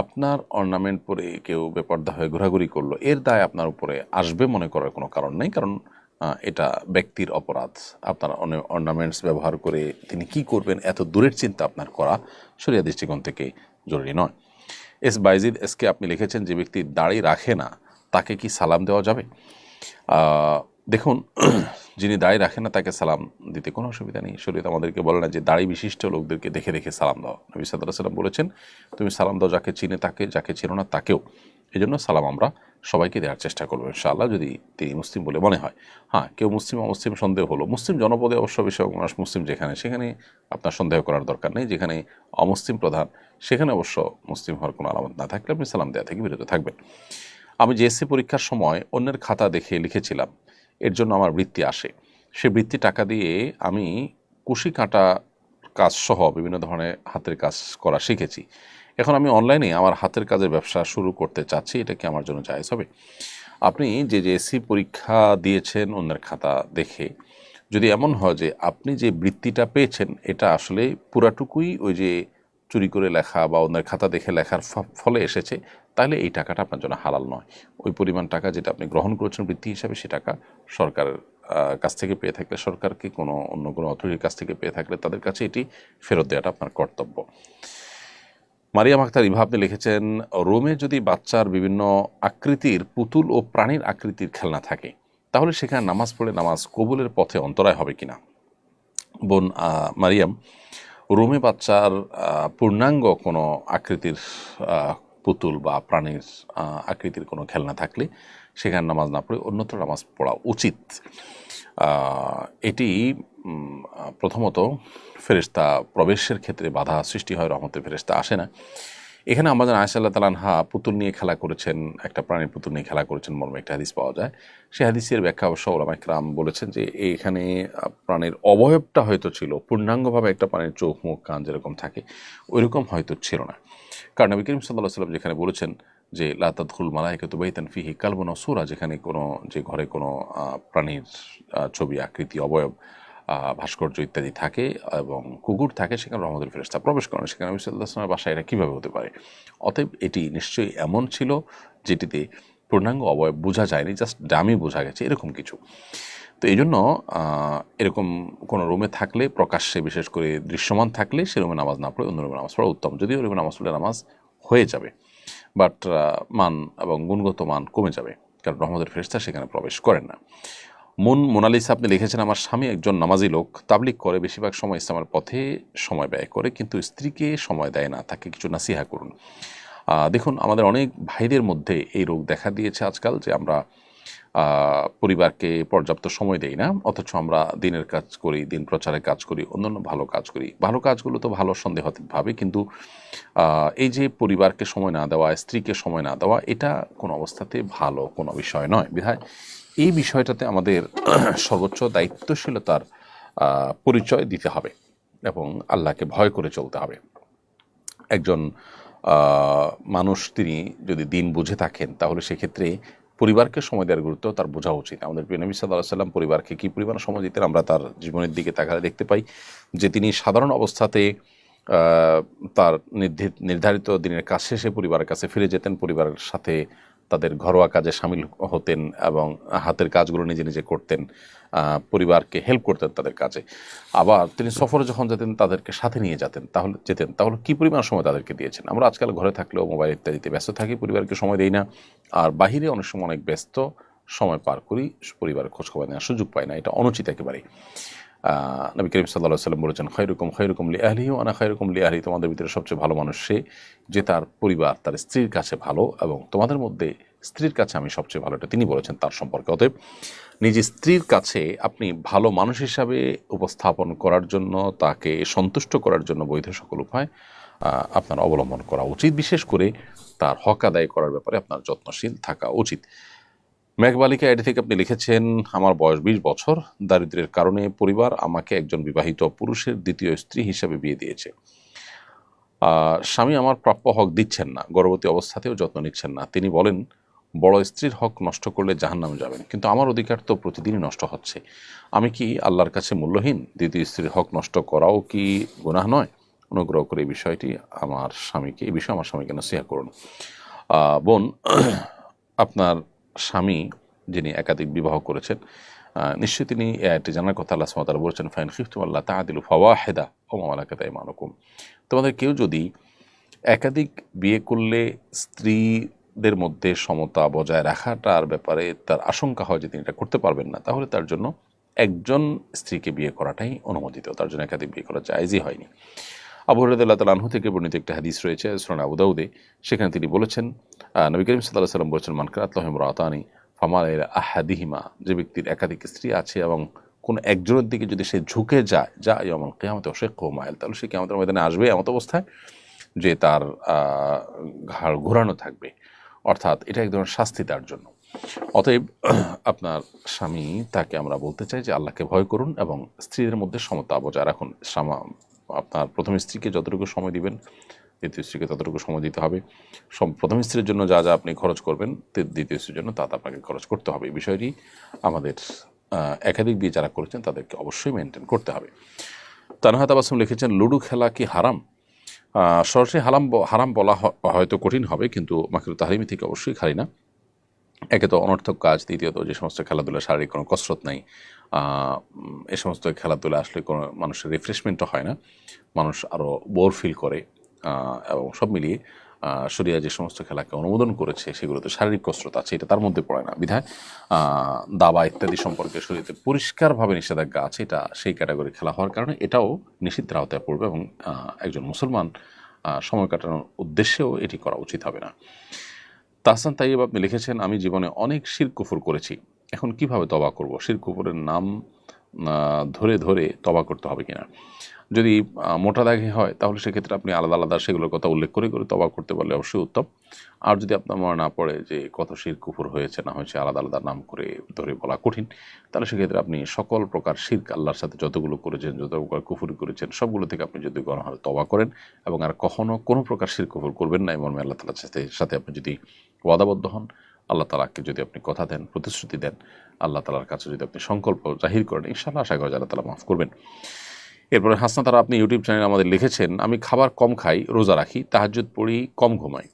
আপনার অর্নামেন্ট পরে কেউ বেপর্দা হয়ে ঘোরাঘুরি করলো, এর দায় আপনার উপরে আসবে মনে করার কোনো কারণ নেই। কারণ এটা ব্যক্তির অপরাধ। আপনার অর্নামেন্টস ব্যবহার করে তিনি কি করবেন এত দূরের চিন্তা আপনার করা শরিয়া দৃষ্টিকোণ থেকে জরুরি নয়। এস বাইজিদ এসকে আপনি লিখেছেন, যে ব্যক্তি দাড়ি রাখে না তাকে কি সালাম দেওয়া যাবে? দেখুন, যিনি দাড়ি রাখেন না তাকে সালাম দিতে কোনো অসুবিধা নেই। শরীয়ত আমাদেরকে বলে না যে দাড়ি বিশিষ্ট লোকদেরকে দেখে দেখে সালাম দাও। নবী সাল্লাল্লাহু আলাইহি ওয়াসাল্লাম বলেছেন, তুমি সালাম দাও যাকে চিনে তাকে, যাকে চিনো না তাকেও। এই জন্য সালাম আমরা সবাইকে দেওয়ার চেষ্টা করবো ইনশাআল্লাহ, যদি তিনি মুসলিম বলে মনে হয়। হ্যাঁ, কেউ মুসলিম অমুসলিম সন্দেহ হলো, মুসলিম জনপদে অবশ্য বেশি মানুষ মুসলিম, যেখানে সেখানে আপনার সন্দেহ করার দরকার নেই। যেখানে অমুসলিম প্রধান সেখানে অবশ্য মুসলিম হওয়ার কোনো আলামত না থাকলে আপনি সালাম দেওয়া থেকে বিরত থাকবেন। আমি জিএসসি পরীক্ষার সময় অন্যের খাতা দেখে লিখেছিলাম, এর জন্য আমার বৃত্তি আসে। সে বৃত্তি টাকা দিয়ে আমি কুশি কাঁটা কাজ সহ বিভিন্ন ধরনের হাতের কাজ করা শিখেছি। এখন আমি অনলাইনে আমার হাতের কাজের ব্যবসা শুরু করতে চাচ্ছি, এটা কি আমার জন্য জায়েজ হবে? আপনি যে জিএসসি পরীক্ষা দিয়েছেন অন্যের খাতা দেখে, যদি এমন হয় যে আপনি যে বৃত্তিটা পেয়েছেন এটা আসলে পুরাটুকুই ওই যে চুরি করে লেখা বা অন্যের খাতা দেখে লেখার ফলে এসেছে, তাহলে এই টাকাটা আপনার জন্য হালাল নয়। ওই পরিমাণ টাকা যেটা আপনি গ্রহণ করেছেন বৃত্তি হিসাবে, সে টাকা সরকারের কাছ থেকে পেয়ে থাকলে, সরকারকে কোনো অন্য কোনো অথরিটির কাছ থেকে পেয়ে থাকলে তাদের কাছে এটি ফেরত দেওয়াটা আপনার কর্তব্য। মারিয়াম আক্তার ইভা আপনি লিখেছেন, রোমে যদি বাচ্চার বিভিন্ন আকৃতির পুতুল ও প্রাণীর আকৃতির খেলনা থাকে, তাহলে সেখানে নামাজ পড়ে নামাজ কবুলের পথে অন্তরায় হবে কিনা? বোন মারিয়াম, রোমে বাচ্চার পূর্ণাঙ্গ কোনো আকৃতির পুতুল বা প্রাণীর আকৃতির কোনো খেলনা থাকলে সেখানে নামাজ না পড়ে অন্যত্র নামাজ পড়া উচিত। এটি প্রথমত ফেরেশতা প্রবেশের ক্ষেত্রে বাধা সৃষ্টি হয়, রহমতের ফেরেশতা আসে না। এখানে আমাদের আয়েশা রাদিয়াল্লাহু তাআলা আনহা পুতুল নিয়ে খেলা করেছেন, একটা প্রাণীর পুতুল নিয়ে খেলা করেছেন মর্মে একটা হাদিস পাওয়া যায়। সেই হাদিসের ব্যাখ্যা অবশ্য উলামায়ে কেরাম বলেছেন যে এখানে প্রাণীর অবয়বটা হয়তো ছিল, পূর্ণাঙ্গভাবে একটা প্রাণীর চোখ মুখ কান যেরকম থাকে ওইরকম হয়তো ছিল না। কারণ নবী করিম সাল্লাল্লাহু আলাইহি ওয়াসাল্লাম যেখানে বলেছেন যে লা তাদখুল মালাইকাতু বাইতান ফিহি কালবুন ওয়া সূরা, যেখানে কোনো যে ঘরে কোনো প্রাণীর ছবি আকৃতি অবয়ব ভাস্কর্য ইত্যাদি থাকে এবং কুকুর থাকে, সেখানে রহমতুল ফেরেশতা প্রবেশ করেন। সেখানে নবী সাল্লাল্লাহু আলাইহি ওয়াসাল্লামের বাসায় এটা কীভাবে হতে পারে? অতএব এটি নিশ্চয়ই এমন ছিল যেটিতে পূর্ণাঙ্গ অবয়ব বোঝা যায়নি, জাস্ট ডামি বোঝা গেছে, এরকম কিছু। তো এই জন্য এরকম কোনো রুমে থাকলে, প্রকাশ্যে বিশেষ করে দৃশ্যমান থাকলে, সে রুমে নামাজ না পড়ে অন্য রুমে নামাজ পড়া উত্তম। যদিও রুমে নামাজ পড়লে নামাজ হয়ে যাবে, বাট মান এবং গুণগত মান কমে যাবে, কারণ রহমতের ফেরেশতা সেখানে প্রবেশ করেন না। মোনালিসা আপনি লিখেছেন, আমার স্বামী একজন নামাজি লোক, তাবলিগ করে, বেশিরভাগ সময় ইসলামের পথে সময় ব্যয় করে, কিন্তু স্ত্রীকে সময় দেয় না, তাকে কিছু নাসিহা করুন। দেখুন, আমাদের অনেক ভাইদের মধ্যে এই রোগ দেখা দিয়েছে আজকাল, যে আমরা পরিবারকে পর্যাপ্ত সময় দেই না, অথচ আমরা দিনের কাজ করি, দিন প্রচারের কাজ করি, অন্যান্য ভালো কাজ করি। ভালো কাজগুলো তো ভালো সন্দেহভাবে, কিন্তু এই যে পরিবারকে সময় না দেওয়া, স্ত্রীকে সময় না দেওয়া, এটা কোনো অবস্থাতে ভালো কোনো বিষয় নয়। বিধায় এই বিষয়টাতে আমাদের সর্বোচ্চ দায়িত্বশীলতার পরিচয় দিতে হবে এবং আল্লাহকে ভয় করে চলতে হবে। একজন মানুষ তিনি যদি দিন বুঝে থাকেন, তাহলে সেক্ষেত্রে পরিবারকে সময় দেওয়ার গুরুত্ব তার বোঝা উচিত। আমাদের প্রিয় নবী সাল্লাল্লাহু আলাইহি ওয়াসাল্লাম পরিবারকে কী পরিমাণ সময় দিতেন আমরা তার জীবনের দিকে তাকালে দেখতে পাই, যে তিনি সাধারণ অবস্থাতে তার নির্ধারিত দিনের কাজ শেষে পরিবারের কাছে ফিরে যেতেন, পরিবারের সাথে তাদের ঘরোয়া কাজে সামিল হতেন এবং হাতের কাজগুলো নিজে নিজে করতেন, পরিবারকে হেল্প করতেন তাদের কাজে। আবার তিনি সফরে যখন যেতেন তাদেরকে সাথে নিয়ে তাহলে কী পরিমাণ সময় তাদেরকে দিয়েছেন। আমরা আজকাল ঘরে থাকলেও মোবাইল ইত্যাদিতে ব্যস্ত থাকি, পরিবারকে সময় দেই না, আর বাহিরে অনেক সময় অনেক ব্যস্ত সময় পার করি, পরিবারের খোঁজখবর নেওয়ার সুযোগ পাই না, এটা অনুচিত একেবারেই। নবী করিম সাল্লাল্লাহু আলাইহি ওয়াসাল্লাম বলেছেন, খায়রুকুম লিআহলিহি ওয়া আনা খায়রুকুম লিআহলি, তোমাদের ভিতরে সবচেয়ে ভালো মানুষ সে যে তার পরিবার, তার স্ত্রীর কাছে ভালো, এবং তোমাদের মধ্যে স্ত্রীর কাছে আমি সবচেয়ে ভালো, এটা তিনি বলেছেন তার সম্পর্কে। অতএব নিজের স্ত্রীর কাছে আপনি ভালো মানুষ হিসাবে উপস্থাপন করার জন্য, তাকে সন্তুষ্ট করার জন্য বৈধ সকল উপায় আপনার অবলম্বন করা উচিত। বিশেষ করে তার হক আদায় করার ব্যাপারে আপনার যত্নশীল থাকা উচিত। মেঘবালিকা আইডি থেকে আপনি লিখেছেন, আমার বয়স 20 বছর, দারিদ্র্যের কারণে পরিবার আমাকে একজন বিবাহিত পুরুষের দ্বিতীয় স্ত্রী হিসাবে বিয়ে দিয়েছে। স্বামী আমার প্রাপ্য হক দিচ্ছেন না, গর্ভবতী অবস্থাতেও যত্ন নিচ্ছেন না। তিনি বলেন বড় স্ত্রীর হক নষ্ট করলে জাহান্নামে যাবেন, কিন্তু আমার অধিকার তো প্রতিদিনই নষ্ট হচ্ছে। আমি কি আল্লাহর কাছে মূল্যহীন? দ্বিতীয় স্ত্রীর হক নষ্ট করাও কি গুনাহ নয়? অনুগ্রহ করে এই বিষয়ে আমার স্বামীকে নসিহত করুন। বোন, আপনার স্বামী যিনি একাধিক বিবাহ করেছেন, নিশ্চয়ই তিনি এটি জানার কথা। আল্লাহ সুবহানাহু ওয়া তাআলা বলেছেন, ফাইন খিফতুম আল্লাহ তা'দিলু ফাওয়াহিদা ওয়া মা মালাকাত আইমানুকুম। তোমাদের কেউ যদি একাধিক বিয়ে করলে স্ত্রীদের মধ্যে সমতা বজায় রাখাটার ব্যাপারে তার আশঙ্কা হয় যে তিনি এটা করতে পারবেন না, তাহলে তার জন্য একজন স্ত্রীকে বিয়ে করাটাই অনুমোদিত, তার জন্য একাধিক বিয়ে করা জায়েজই হয়নি। আবু হুরায়রা রাদিয়াল্লাহু তাআলা আনহু থেকে বর্ণিত একটা হাদিস রয়েছে সুনান আবু দাউদে, সেখানে তিনি বলেছেন, নবী করিম সাল্লাল্লাহু আলাইহি ওয়াসাল্লাম বলেছেন, মান কানাত লাহু ইমরাতানি ফামালা ইলা আহাদিহিমা, যে ব্যক্তির একাধিক স্ত্রী আছে এবং কোন একজনের দিকে যদি সে ঝুঁকে যায়, যা ইয়াউমুল কিয়ামতি ওয়াশাক্কু মাইল, তাহলে সে কিয়ামতের ময়দানে আসবে এমন অবস্থায় যে তার ঘাড় ঘোরানো থাকবে, অর্থাৎ এটা এক ধরনের শাস্তি তার জন্য। অতএব আপনার স্বামী, তাকে আমরা বলতে চাই যে আল্লাহকে ভয় করুন এবং স্ত্রীদের মধ্যে সমতা বজায় রাখুন। আপনার প্রথম স্ত্রীকে যতটুকু সময় দিবেন, দ্বিতীয় স্ত্রীকে ততটুকু সময় দিতে হবে। প্রথম স্ত্রীর জন্য যা যা আপনি খরচ করবেন, দ্বিতীয় স্ত্রীর জন্য তা আপনাকে খরচ করতে হবে। এই বিষয়টি আমাদের একাধিক বিয়ে যারা করেছেন তাদেরকে অবশ্যই মেনটেন করতে হবে। তানহা তাবাসসুম লিখেছেন, লুডো খেলা কি হারাম? সরাসরি হারাম বলা হয়তো কঠিন হবে, কিন্তু মাকরুহ তাহরিমি থেকে অবশ্যই খালি না। একে তো অনর্থক কাজ, দ্বিতীয়ত যে সমস্ত খেলাধুলা শারীরিক কোনো কসরত নাই, এই সমস্ত খেলাধুলা আসলে কোনো মানুষের রিফ্রেশমেন্টও হয় না, মানুষ আরও বোর ফিল করে, এবং সব মিলিয়ে শরিয়া যে সমস্ত খেলাকে অনুমোদন করেছে সেগুলোতে শারীরিক কসরত আছে, এটা তার মধ্যে পড়ে না। বিধায় দাবা ইত্যাদি সম্পর্কে শরীয়তে পরিষ্কারভাবে নিষেধাজ্ঞা আছে, এটা সেই ক্যাটাগরি খেলা হওয়ার কারণে এটাও নিষিদ্ধের আওতায় পড়বে, এবং একজন মুসলমান সময় কাটানোর উদ্দেশ্যেও এটি করা উচিত হবে না। তাহসান তাইয়্যিব আপনি লিখেছেন, আমি জীবনে অনেক শিরক কুফর করেছি, এখন কিভাবে তওবা করব? শিরক কুফরের নাম ধরে ধরে তওবা করতে হবে কিনা? যদি মোটা দাগে হয় তাহলে সেক্ষেত্রে আপনি আলাদা আলাদা সেগুলোর কথা উল্লেখ করে করে তওবা করতে পারলে অবশ্যই উত্তম। আর যদি আপনার মনে না পড়ে যে কত শিরক কুফর হয়েছে না হয়েছে আলাদা আলাদা নাম করে ধরে বলা কঠিন, তাহলে সেক্ষেত্রে আপনি সকল প্রকার শিরক আল্লাহর সাথে যতগুলো করেছেন, যত প্রকার কুফরি করেছেন, সবগুলো থেকে আপনি যদি গণহারে তওবা করেন এবং আর কখনো কোনো প্রকার শিরক কুফর করবেন না, এমন আল্লাহ তাআলার সাথে আপনি যদি ওয়াদাবদ্ধ হন, আল্লাহ তাআলাকে যদি আপনি কথা দেন, প্রতিশ্রুতি দেন, আল্লাহ তাআলার কাছে যদি আপনি সংকল্প জাহির করেন, ইনশাআল্লাহ আশা করি আল্লাহ তাআলা মাফ করবেন। এরপরে হাসনা তারা আপনি ইউটিউব চ্যানেলে আমাদের লিখেছেন, আমি খাবার কম খাই, রোজা রাখি, তাহাজ্জুদ পড়ি, কম ঘুমাই,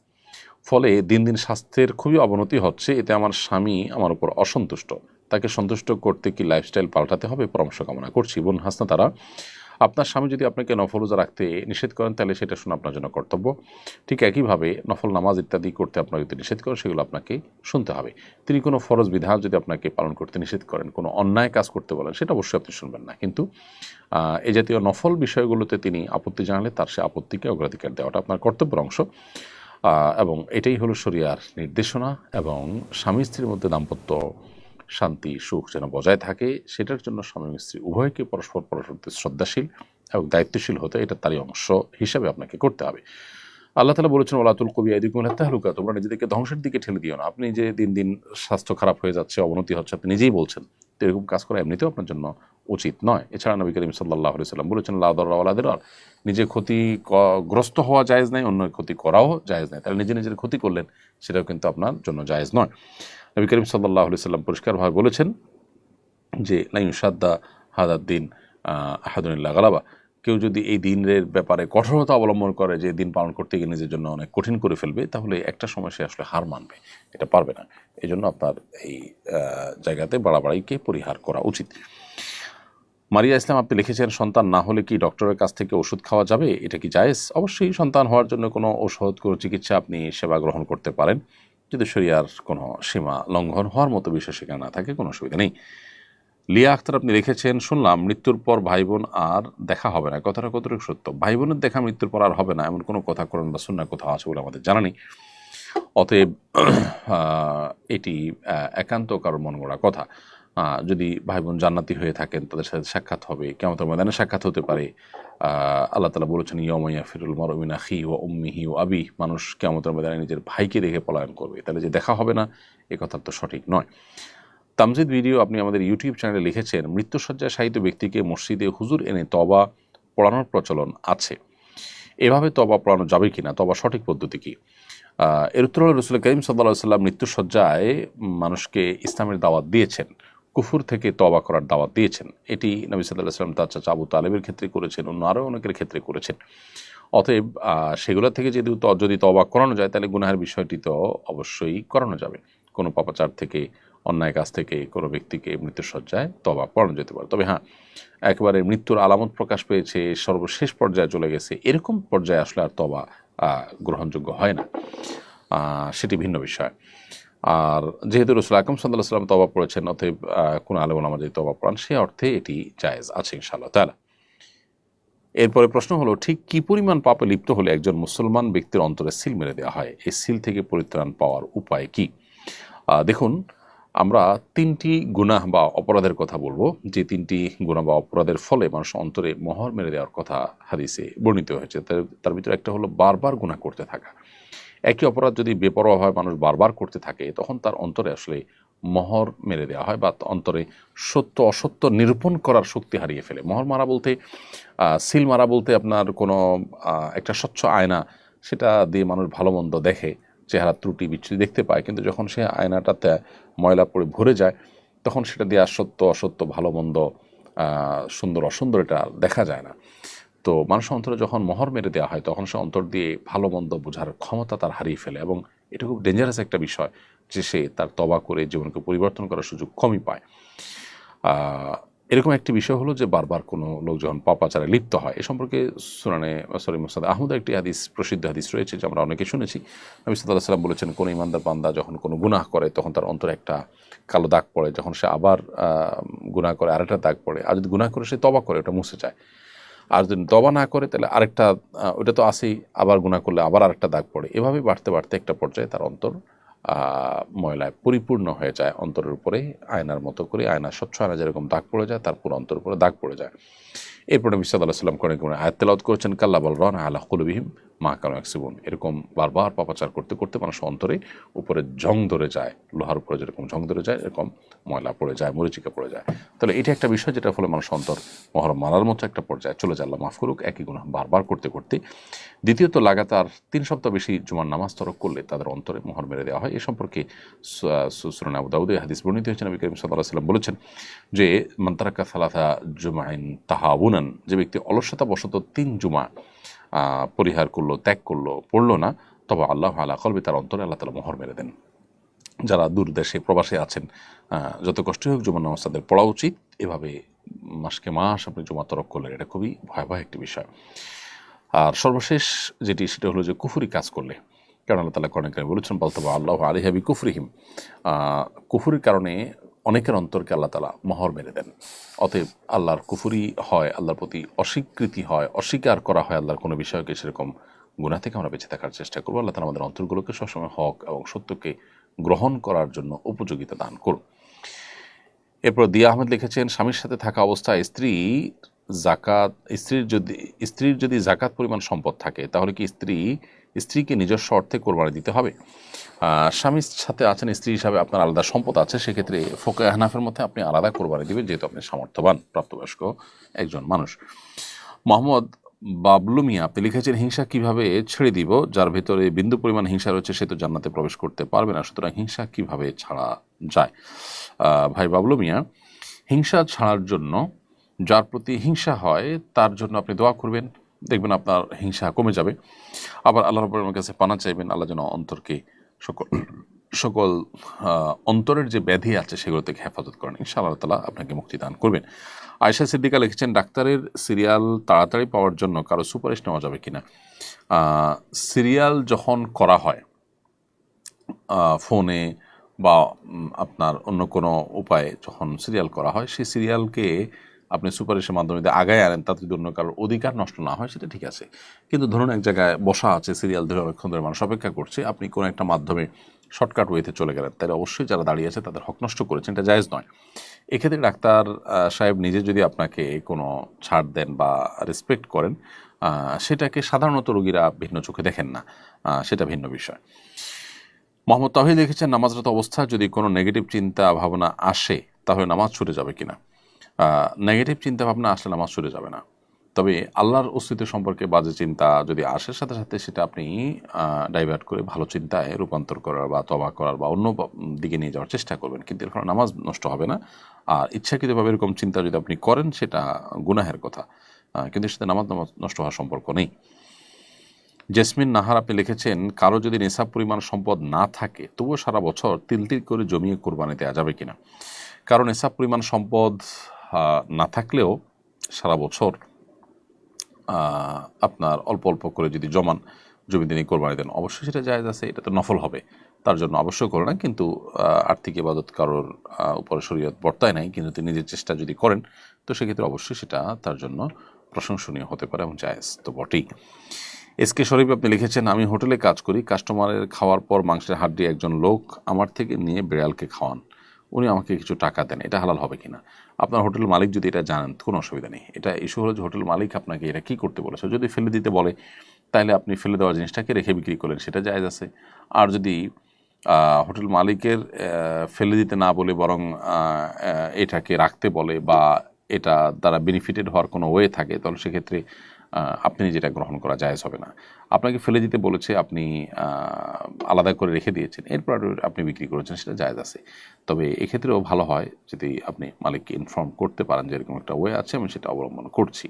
ফলে দিন দিন স্বাস্থ্যের খুবই অবনতি হচ্ছে। এতে আমার স্বামী আমার উপর অসন্তুষ্ট, তাকে সন্তুষ্ট করতে কি লাইফস্টাইল পাল্টাতে হবে? পরামর্শ কামনা করছি। বোন হাসনা তারা, আপনার স্বামী যদি আপনাকে নফল রোজা রাখতে নিষেধ করেন তাহলে সেটা শোনা আপনার জন্য কর্তব্য। ঠিক একইভাবে নফল নামাজ ইত্যাদি করতে আপনাকে যদি নিষেধ করেন সেগুলো আপনাকে শুনতে হবে। তিনি কোনো ফরজ বিধান যদি আপনাকে পালন করতে নিষেধ করেন, কোনো অন্যায় কাজ করতে বলেন, সেটা অবশ্যই আপনি শুনবেন না, কিন্তু এই জাতীয় নফল বিষয়গুলোতে তিনি আপত্তি জানালে তার সে আপত্তিকে অগ্রাধিকার দেওয়াটা আপনার কর্তব্যের অংশ, এবং এটাই হলো শরিয়ার নির্দেশনা। এবং স্বামী স্ত্রীর মধ্যে দাম্পত্য শান্তি সুখ যেন বজায় থাকে, সেটার জন্য স্বামী স্ত্রী উভয়কে পরস্পর শ্রদ্ধাশীল এবং দায়িত্বশীল হতে, এটা তারই অংশ হিসাবে আপনাকে করতে হবে। আল্লাহ তাআলা বলেছেন, ওয়ালা তুলকু বিআইদিকুম ইলা তাহলুকা, তোমরা নিজেদেরকে ধ্বংসের দিকে ঠেলে দিও না। আপনি যে দিন দিন স্বাস্থ্য খারাপ হয়ে যাচ্ছে, অবনতি হচ্ছে, আপনি নিজেই বলছেন, তো এরকম কাজ করা এমনিতেও আপনার জন্য উচিত নয়। এছাড়া নবী করিম সাল্লাল্লাহু আলাইহি ওয়াসাল্লাম বলেছেন, লা দাররা ওয়ালা দিরার, নিজে ক্ষতিগ্রস্ত হওয়া জায়েজ নাই, অন্য ক্ষতি করাও জায়েজ নাই। তাহলে নিজের ক্ষতি করলেন, সেটাও কিন্তু আপনার জন্য জায়েজ নয়। নবী করিম সাল্লাল্লাহু আলাইহি ওয়াসাল্লাম পরিষ্কারভাবে বলেছেন যে লা ইউশাদ্দা হাদাদ দিন আহাদুন ইল্লা গালাবা, কেউ যদি এই দিনের ব্যাপারে কঠোরতা অবলম্বন করে যে দিন পালন করতে গিয়ে নিজের জন্য অনেক কঠিন করে ফেলবে, তাহলে একটা সময় সে আসলে হার মানবে, এটা পারবে না। এই জন্য আপনার এই জায়গাতে বাড়াবাড়িকে পরিহার করা উচিত। মারিয়া ইসলাম আপনি লিখেছেন, সন্তান না হলে কি ডক্টরের কাছ থেকে ওষুধ খাওয়া যাবে? এটা কি জায়েজ? অবশ্যই সন্তান হওয়ার জন্য কোনো ওষুধ, কোনো চিকিৎসা আপনি সেবা গ্রহণ করতে পারেন, যদি শরিয়ার কোনো সীমা লঙ্ঘন হওয়ার মতো বিষয় সেখানে না থাকে, কোনো অসুবিধা নেই। লিয়া আক্তার আপনি লিখেছেন, শুনলাম মৃত্যুর পর ভাই বোন আর দেখা হবে না, কথাটা কতটুকু সত্য? ভাই বোনের দেখা মৃত্যুর পর আর হবে না এমন কোনো কথা কোরআন বা সুন্নাহ কোথাও আছে বলে আমাদের জানা নেই। অতএব এটি একান্ত কারোর মন গড়া কথা। যদি ভাই বোন জান্নাতি হয়ে থাকেন তাদের সাথে সাক্ষাৎ হবে, কিয়ামতের ময়দানে সাক্ষাৎ হতে পারে। আল্লাহ তাআলা বলেছেন ইয়াউমা ইয়াফিরুল মারউ মিন আখিহি ওয়া উম্মিহি ওয়া আবিহি, মানুষ কিয়ামতের ময়দানে নিজের ভাইকে দেখে পলায়ন করবে, তাহলে যে দেখা হবে না এ কথা তো সঠিক নয়। তামজিদ ভিডিও আপনি আমাদের ইউটিউব চ্যানেলে লিখেছেন, মৃত্যুসজ্জায় শায়িত ব্যক্তিকে মসজিদে হুজুর এনে তওবা পড়ানোর প্রচলন আছে, এভাবে তওবা পড়ানো যাবে কিনা, তওবা সঠিক পদ্ধতি কি? এর উত্তর হলো রাসূল করিম সাল্লাল্লাহু আলাইহি ওয়াসাল্লাম মৃত্যুসজ্জায় মানুষকে ইসলামের দাওয়াত দিয়েছেন, কুফর থেকে তওবা করার দাওয়াত দিয়েছেন। এটি নবী সাল্লাল্লাহু আলাইহি ওয়াসাল্লাম তার চাচা আবু তালেবের ক্ষেত্রে করেছেন, অন্য আরও অনেকের ক্ষেত্রে করেছেন। অতএব সেগুলো থেকে যদি তওবা করানো যায় তাহলে গুনাহের বিষয়টি তো অবশ্যই করানো যাবে। কোনো পাপাচার থেকে, অন্যায় কাজ থেকে কোনো ব্যক্তিকে মৃত্যুসজ্জায় তওবা পড়ানো যেতে পারে। তবে হ্যাঁ, একেবারে মৃত্যুর আলামত প্রকাশ পেয়েছে, সর্বশেষ পর্যায়ে চলে গেছে, এরকম পর্যায়ে আসলে আর তওবা গ্রহণযোগ্য হয় না, সেটি ভিন্ন বিষয়। আর যেহেতু রাসূল আকরাম সাল্লাল্লাহু আলাইহি ওয়াসাল্লাম তওবা পড়েছেন, অতএব কোনো আলেম ওলামা যদি তওবা পড়ান সে অর্থে এটি জায়েজ আছে ইনশাআল্লাহ তাআলা। এরপরে প্রশ্ন হলো, ঠিক কি পরিমাণ পাপে লিপ্ত হলে একজন মুসলমান ব্যক্তির অন্তরে সিল মেরে দেওয়া হয়? এই সিল থেকে পরিত্রাণ পাওয়ার উপায় কি? দেখুন, আমরা তিনটি গুনাহ বা অপরাধের কথা বলবো, যে তিনটি গুনাহ বা অপরাধের ফলে মানুষ অন্তরে মোহর মেরে দেওয়ার কথা হাদিসে বর্ণিত হয়েছে। তার ভিতরে একটা হলো বারবার গুনাহ করতে থাকা। একই অপরাধ যদি বেপরোয়াভাবে মানুষ বারবার করতে থাকে তখন তার অন্তরে আসলে মোহর মেরে দেওয়া হয়, বা অন্তরে সত্য অসত্য নিরূপণ করার শক্তি হারিয়ে ফেলে। মোহর মারা বলতে, সিল মারা বলতে আপনার কোনো একটা স্বচ্ছ আয়না, সেটা দিয়ে মানুষ ভালো মন্দ দেখে, চেহারা ত্রুটি বিচ্ছুতি দেখতে পায়, কিন্তু যখন সে আয়নাটাতে ময়লা পড়ে ভরে যায় তখন সেটা দিয়ে আর সত্য অসত্য, ভালো মন্দ, সুন্দর অসুন্দর এটা দেখা যায় না। তো মানুষের অন্তরে যখন মোহর মেরে দেওয়া হয় তখন সে অন্তর দিয়ে ভালো মন্দ বোঝার ক্ষমতা তার হারিয়ে ফেলে, এবং এটা খুব ডেঞ্জারাস একটা বিষয় যে সে তার তওবা করে জীবনকে পরিবর্তন করার সুযোগ কমই পায়। এরকম একটি বিষয় হলো যে বারবার কোনো লোক যখন পাপাচারে লিপ্ত হয়, এ সম্পর্কে মুসনাদ আহমদের একটি হাদিস, প্রসিদ্ধ হাদিস রয়েছে যে আমরা অনেকে শুনেছি। নবী সাল্লাল্লাহু আলাইহি ওয়াসাল্লাম বলেছেন, কোন ইমানদার বান্দা যখন কোনো গুনাহ করে তখন তার অন্তরে একটা কালো দাগ পড়ে, যখন সে আবার গুনাহ করে আরেকটা দাগ পড়ে, আর যদি গুনাহ করে সে তওবা করে ওটা মুছে যায়, আর যদি তওবা না করে তাহলে আরেকটা, ওটা তো আসেই, আবার গুনাহ করলে আবার আরেকটা দাগ পড়ে। এভাবে বাড়তে বাড়তে একটা পর্যায়ে তার অন্তর ময়লায় পরিপূর্ণ হয়ে যায়, অন্তরের উপরে আয়নার মতো করে, আয়নার স্বচ্ছ আয়না যেরকম দাগ পড়ে যায় তার পুরো অন্তরের উপরে দাগ পড়ে যায়। এরপরে নবী সাল্লাল্লাহু আলাইহি ওয়াসাল্লাম কোরআনে আয়াত তেলাওয়াত করেছেন, কাল্লা বাল রানা আলা কুলুবিহিম মা কানু ইয়াকসিবুন। এরকম বারবার পাপাচার করতে করতে মানুষ অন্তরে উপরে জং ধরে যায়, লোহার উপরে যেরকম জং ধরে যায় এরকম ময়লা পড়ে যায়, মরিচিকা পড়ে যায়। তাহলে এটা একটা বিষয় যেটার ফলে মানুষ অন্তর মহরম মারার মতো একটা পর্যায়ে চলে যায়, আল্লাহ মাফ করুক, একই গুনাহ বারবার করতে করতে। দ্বিতীয়ত, লাগাতার 3 সপ্তাহ বেশি জুমার নামাজ তরক করলে তাদের অন্তরে মোহর মেরে দেওয়া হয়। এ সম্পর্কে সুনান আবু দাউদে হাদিস বর্ণিত হয়েছে, নবী করিম সাল্লাল্লাহু আলাইহি ওয়াসাল্লাম বলেছেন যে মান তারাকা সালাসা জুমাইন তাহাউনান, যে ব্যক্তি অলসতা বশত 3 জুমা পরিহার করলো, ত্যাগ করলো, পড়লো না, তবে আল্লাহ আলা কলবে, তার অন্তরে আল্লাহ তাআলা মোহর মেরে দেন। যারা দূর দেশে প্রবাসে আছেন, যত কষ্টই হোক জুমার নামাজ তাদের পড়া উচিত। এভাবে মাসকে মাস আপনি জুমা তরক করলেন, এটা খুবই ভয়াবহ একটি বিষয়। আর সর্বশেষ যেটি, সেটা হলো যে কুফরি কাজ করলে, কারণ আল্লাহ তাআলা কোরআনে কারিমে বলেছেন, বলতবা আল্লাহু আলাইহা বিকুফরিহিম, কুফরির কারণে অনেকের অন্তরকে আল্লাহ তাআলা মোহর মেরে দেন। অতএব আল্লাহর কুফরি হয়, আল্লাহর প্রতি অস্বীকৃতি হয়, অস্বীকার করা হয় আল্লাহর কোনো বিষয়কে, সেরকম গুনাহ থেকে আমরা বেঁচে থাকার চেষ্টা করবো। আল্লাহ তাআলা আমাদের অন্তরগুলোকে সবসময় হক এবং সত্যকে গ্রহণ করার জন্য উপযোগিতা দান করুন। এরপর দিয়া আহমেদ লিখেছেন, স্বামীর সাথে থাকা অবস্থায় স্ত্রীর যদি জাকাত পরিমাণ সম্পদ থাকে তাহলে কি স্ত্রীকে নিজস্ব অর্থে কোরবানি দিতে হবে? স্বামীর সাথে আছেন স্ত্রী হিসাবে, আপনার আলাদা সম্পদ আছে, সেক্ষেত্রে ফোকায়ে হানাফের মধ্যে আপনি আলাদা কোরবানি দিবেন, যেহেতু আপনি সামর্থ্যবান প্রাপ্তবয়স্ক একজন মানুষ। মোহাম্মদ বাবলু মিয়া আপনি লিখেছেন, হিংসা কিভাবে ছেড়ে দিব? যার ভেতরে বিন্দু পরিমাণ হিংসা রয়েছে সে তো জান্নাতে প্রবেশ করতে পারবে না, সুতরাং হিংসা কিভাবে ছাড়া যায়? ভাই বাবলু মিয়া, হিংসা ছাড়ার জন্য, যার প্রতি হিংসা হয় তার জন্য আপনি দোয়া করবেন, দেখবেন আপনার হিংসা কমে যাবে। আবার আল্লাহ রাব্বুল কাছে পানা চাইবেন, আল্লাহ যেন অন্তরকে সকল অন্তরের যে ব্যাধি আছে সেগুলো থেকে হেফাজত করেন, ইনশাআল্লাহ আল্লাহ তাআলা আপনাকে মুক্তি দান করবেন। আয়েশা সিদ্দিকা লিখেছেন, ডাক্তারের সিরিয়াল তাড়াতাড়ি পাওয়ার জন্য কারো সুপারিশ নেওয়া যাবে কিনা? সিরিয়াল যখন করা হয় ফোনে বা আপনার অন্য কোনো উপায়ে যখন সিরিয়াল করা হয়, সেই সিরিয়ালকে আপনি সুপারিশের মাধ্যমে যদি আগায় আনেন, তাতে যদি অন্য কারোর অধিকার নষ্ট না হয় সেটা ঠিক আছে। কিন্তু ধরুন এক জায়গায় বসা আছে, সিরিয়াল ধরে অনেকক্ষণ ধরে মানুষ অপেক্ষা করছে, আপনি কোনো একটা মাধ্যমে শর্টকাট ওয়েতে চলে গেলেন, তাহলে অবশ্যই যারা দাঁড়িয়ে আছে তাদের হক নষ্ট করেছেন, এটা জায়েজ নয়। এক্ষেত্রে ডাক্তার সাহেব নিজে যদি আপনাকে কোনো ছাড় দেন বা রেসপেক্ট করেন, সেটাকে সাধারণত রোগীরা ভিন্ন চোখে দেখেন না, সেটা ভিন্ন বিষয়। মোহাম্মদ তাহিদ লিখেছেন, নামাজরত অবস্থা যদি কোনো নেগেটিভ চিন্তা ভাবনা আসে তাহলে নামাজ ছুটে যাবে কিনা। নেগেটিভ চিন্তা ভাবনা আসলে নামাজ ছুটে যাবে না, তবে আল্লাহর অস্তিত্ব সম্পর্কে বাজে চিন্তা যদি আসে, সাথে সাথে সেটা আপনি ডাইভার্ট করে ভালো চিন্তায় রূপান্তর করার বা তবা করার বা অন্য দিকে নিয়ে যাওয়ার চেষ্টা করবেন, কিন্তু এর ফলে নামাজ নষ্ট হবে না। আর ইচ্ছাকৃতভাবে এরকম চিন্তা যদি আপনি করেন, সেটা গুনাহের কথা, কিন্তু সাথে নামাজ নষ্ট হওয়ার সম্পর্ক নেই। জেসমিন নাহার আপনি লিখেছেন, কারো যদি নেশাব পরিমাণ সম্পদ না থাকে তবুও সারা বছর তিল তিল করে জমিয়ে কোরবানি দেওয়া যাবে কিনা। কারণ নেশাব পরিমাণ সম্পদ না থাকলেও সারা বছর আপনার অল্প অল্প করে যদি জমান জমি তিনি কোরবানি দেন, অবশ্যই সেটা জায়েজ আছে, এটা তো নফল হবে, তার জন্য অবশ্যই করে না। কিন্তু আর্থিক ইবাদত কারোর উপর শরীয়ত বর্তায় নাই, কিন্তু তিনি নিজের চেষ্টা যদি করেন তো সেক্ষেত্রে অবশ্যই সেটা তার জন্য প্রশংসনীয় হতে পারে এবং জায়েজ তো বটেই। এসকে শরীফ আপনি লিখেছেন, আমি হোটেলে কাজ করি, কাস্টমারের খাওয়ার পর মাংসের হাড্ডি একজন লোক আমার থেকে নিয়ে বিড়ালকে খাওয়ান, উনি আমাকে কিছু টাকা দেন, এটা হালাল হবে কিনা। আপনার হোটেল মালিক যদি এটা জানেন কোনো অসুবিধা নেই। এটা ইস্যু হলো যে হোটেল মালিক আপনাকে এটা কী করতে বলেছে। যদি ফেলে দিতে বলে তাহলে আপনি ফেলে দেওয়া জিনিসটাকে রেখে বিক্রি করলেন, সেটা জায়েজ আছে। আর যদি হোটেল মালিকের ফেলে দিতে না বলে বরং এটাকে রাখতে বলে বা এটা দ্বারা বেনিফিটেড হওয়ার কোনো ওয়ে থাকে, তাহলে সেক্ষেত্রে আপনি যেটা গ্রহণ করা জায়েজ হবে না। আপনাকে ফেলে দিতে বলেছে, আপনি আলাদা করে রেখে দিয়েছেন, এরপর আপনি বিক্রি করেছেন, সেটা জায়েজ আছে। তবে এক্ষেত্রেও ভালো হয় যদি আপনি মালিককে ইনফর্ম করতে পারেন যে এরকম একটা ওয়ে আছে, আমি সেটা অবলম্বন করছি।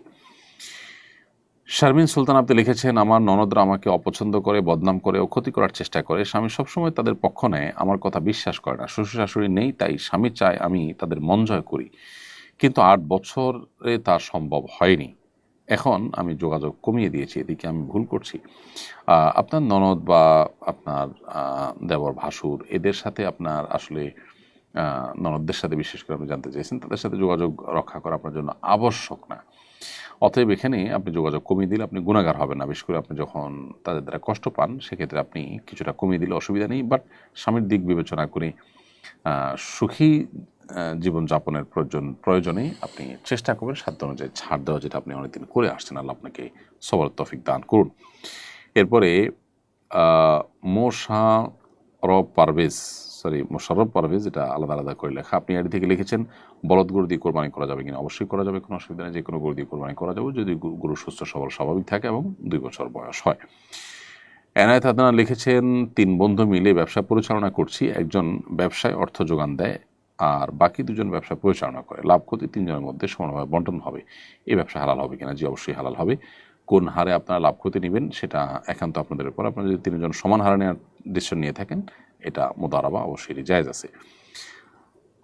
শারমিন সুলতান আপনি লিখেছেন, আমার ননদরা আমাকে অপছন্দ করে, বদনাম করে ও ক্ষতি করার চেষ্টা করে। স্বামী সবসময় তাদের পক্ষ নেয়, আমার কথা বিশ্বাস করে না। শ্বশুর শাশুড়ি নেই, তাই স্বামী চায় আমি তাদের মন জয় করি, কিন্তু 8 বছরে তা সম্ভব হয়নি। এখন আমি যোগাযোগ কমিয়ে দিয়েছি, এদিকে আমি ভুল করছি। আপনার ননদ বা আপনার দেবর ভাসুর এদের সাথে আপনার আসলে ননদদের সাথে বিশেষ করে আপনি জানতে চাইছেন, তাদের সাথে যোগাযোগ রক্ষা করা আপনার জন্য আবশ্যক না। অতএব এখানে আপনি যোগাযোগ কমিয়ে দিলে আপনি গুনাহগার হবেন না। বিশেষ করে আপনি যখন তাদের দ্বারা কষ্ট পান, সেক্ষেত্রে আপনি কিছুটা কমিয়ে দিলে অসুবিধা নেই। বাট স্বামীর দিক বিবেচনা করে সুখী জীবনযাপনের প্রয়োজনে আপনি চেষ্টা করবেন সাধ্য অনুযায়ী ছাড় দেওয়া, যেটা আপনি অনেকদিন করে আসছেন। আল্লাহ আপনাকে সবর তৌফিক দান করুন। এরপরে মোশাররফ পারভেজ, এটা আলাদা আলাদা করে লেখা, আপনি এর থেকে লিখেছেন, বলদ গরু দিয়ে কোরবানি করা যাবে কিনা। অবশ্যই করা যাবে, কোনো অসুবিধা নেই, যে কোনো গরু দিয়ে কোরবানি করা যাবে যদি গরু সুস্থ সবল স্বাভাবিক থাকে এবং 2 বছর বয়স হয়। এনায়েত আদনান লিখেছেন, 3 বন্ধু মিলে ব্যবসা পরিচালনা করছি, একজন ব্যবসায় অর্থ যোগান দেয় আর বাকি 2 জন ব্যবসা পরিচালনা করে, লাভ ক্ষতি 3 জনের মধ্যে সমানভাবে বন্টন হবে, এই ব্যবসা হালাল হবে কিনা। জি অবশ্যই হালাল হবে। কোন হারে আপনারা লাভ ক্ষতি নেবেন সেটা একান্ত আপনাদের উপর। আপনারা যদি 3 জন সমান হারে নেওয়ার ডিসিশন নিয়ে থাকেন, এটা মোদারাবা অবশ্যই জায়েজ আছে।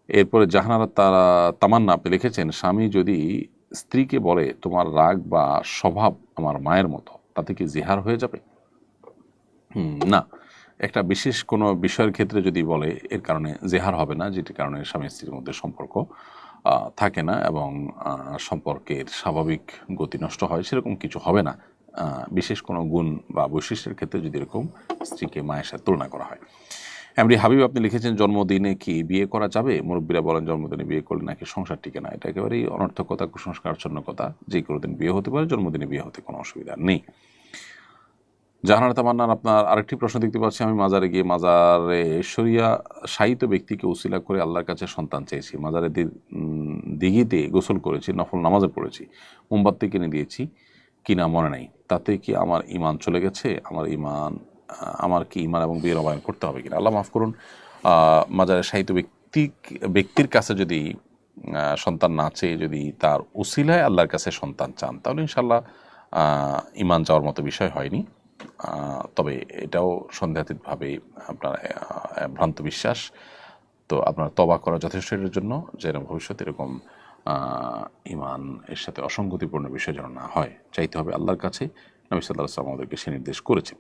এরপরে জাহানারা তামান্না আপনি লিখেছেন, স্বামী যদি স্ত্রীকে বলে তোমার রাগ বা স্বভাব আমার মায়ের মতো, তাতে কি জিহার হয়ে যাবে? না, একটা বিশেষ কোনো বিষয়ের ক্ষেত্রে যদি বলে এর কারণে জেহার হবে না, যেটির কারণে স্বামী স্ত্রীর মধ্যে সম্পর্ক থাকে না এবং সম্পর্কের স্বাভাবিক গতি নষ্ট হয়, সেরকম কিছু হবে না। বিশেষ কোনো গুণ বা বৈশিষ্ট্যের ক্ষেত্রে যদি এরকম স্ত্রীকে মায়ের সাথে তুলনা করা হয়। এমডি হাবিব আপনি লিখেছেন, জন্মদিনে কি বিয়ে করা যাবে? মুরব্বীরা বলেন জন্মদিনে বিয়ে করলে নাকি সংসার টিকে না। এটা একেবারেই অনর্থকতা, কুসংস্কারচ্ছন্নকতা। যে কোনো দিন বিয়ে হতে পারে, জন্মদিনে বিয়ে হতে কোনো অসুবিধা নেই। জাহানারা তামান্নার আপনার আরেকটি প্রশ্ন দেখতে পাচ্ছি, আমি মাজারে গিয়ে মাজারে শরিয়া শায়িত ব্যক্তিকে উসিলা করে আল্লাহর কাছে সন্তান চেয়েছি, মাজারে দিঘিতে গোসল করেছি, নফল নামাজে পড়েছি, মোমবাতি কিনে দিয়েছি কিনা মনে নেই, তাতে কি আমার ইমান চলে গেছে? আমার কি ইমান এবং বিয়ের অবায়ন করতে হবে কিনা? আল্লাহ মাফ করুন, মাজারে শায়িত ব্যক্তির কাছে যদি সন্তান না চেয়ে যদি তার উসিলায় আল্লাহর কাছে সন্তান চান, তাহলে ইনশাল্লাহ ইমান যাওয়ার মতো বিষয় হয়নি। তবে এটাও সন্দেহাতীতভাবে আপনার ভ্রান্ত বিশ্বাস। তো আপনার তওবা করা যথেষ্ট এর জন্য, যেন ভবিষ্যতে এরকম ইমান এর সাথে অসঙ্গতিপূর্ণ বিষয় যেন না হয়, চাইতে হবে আল্লাহর কাছে। নবী সাল্লাল্লাহু আলাইহি ওয়াসাল্লাম আমাদেরকে সে নির্দেশ করেছেন।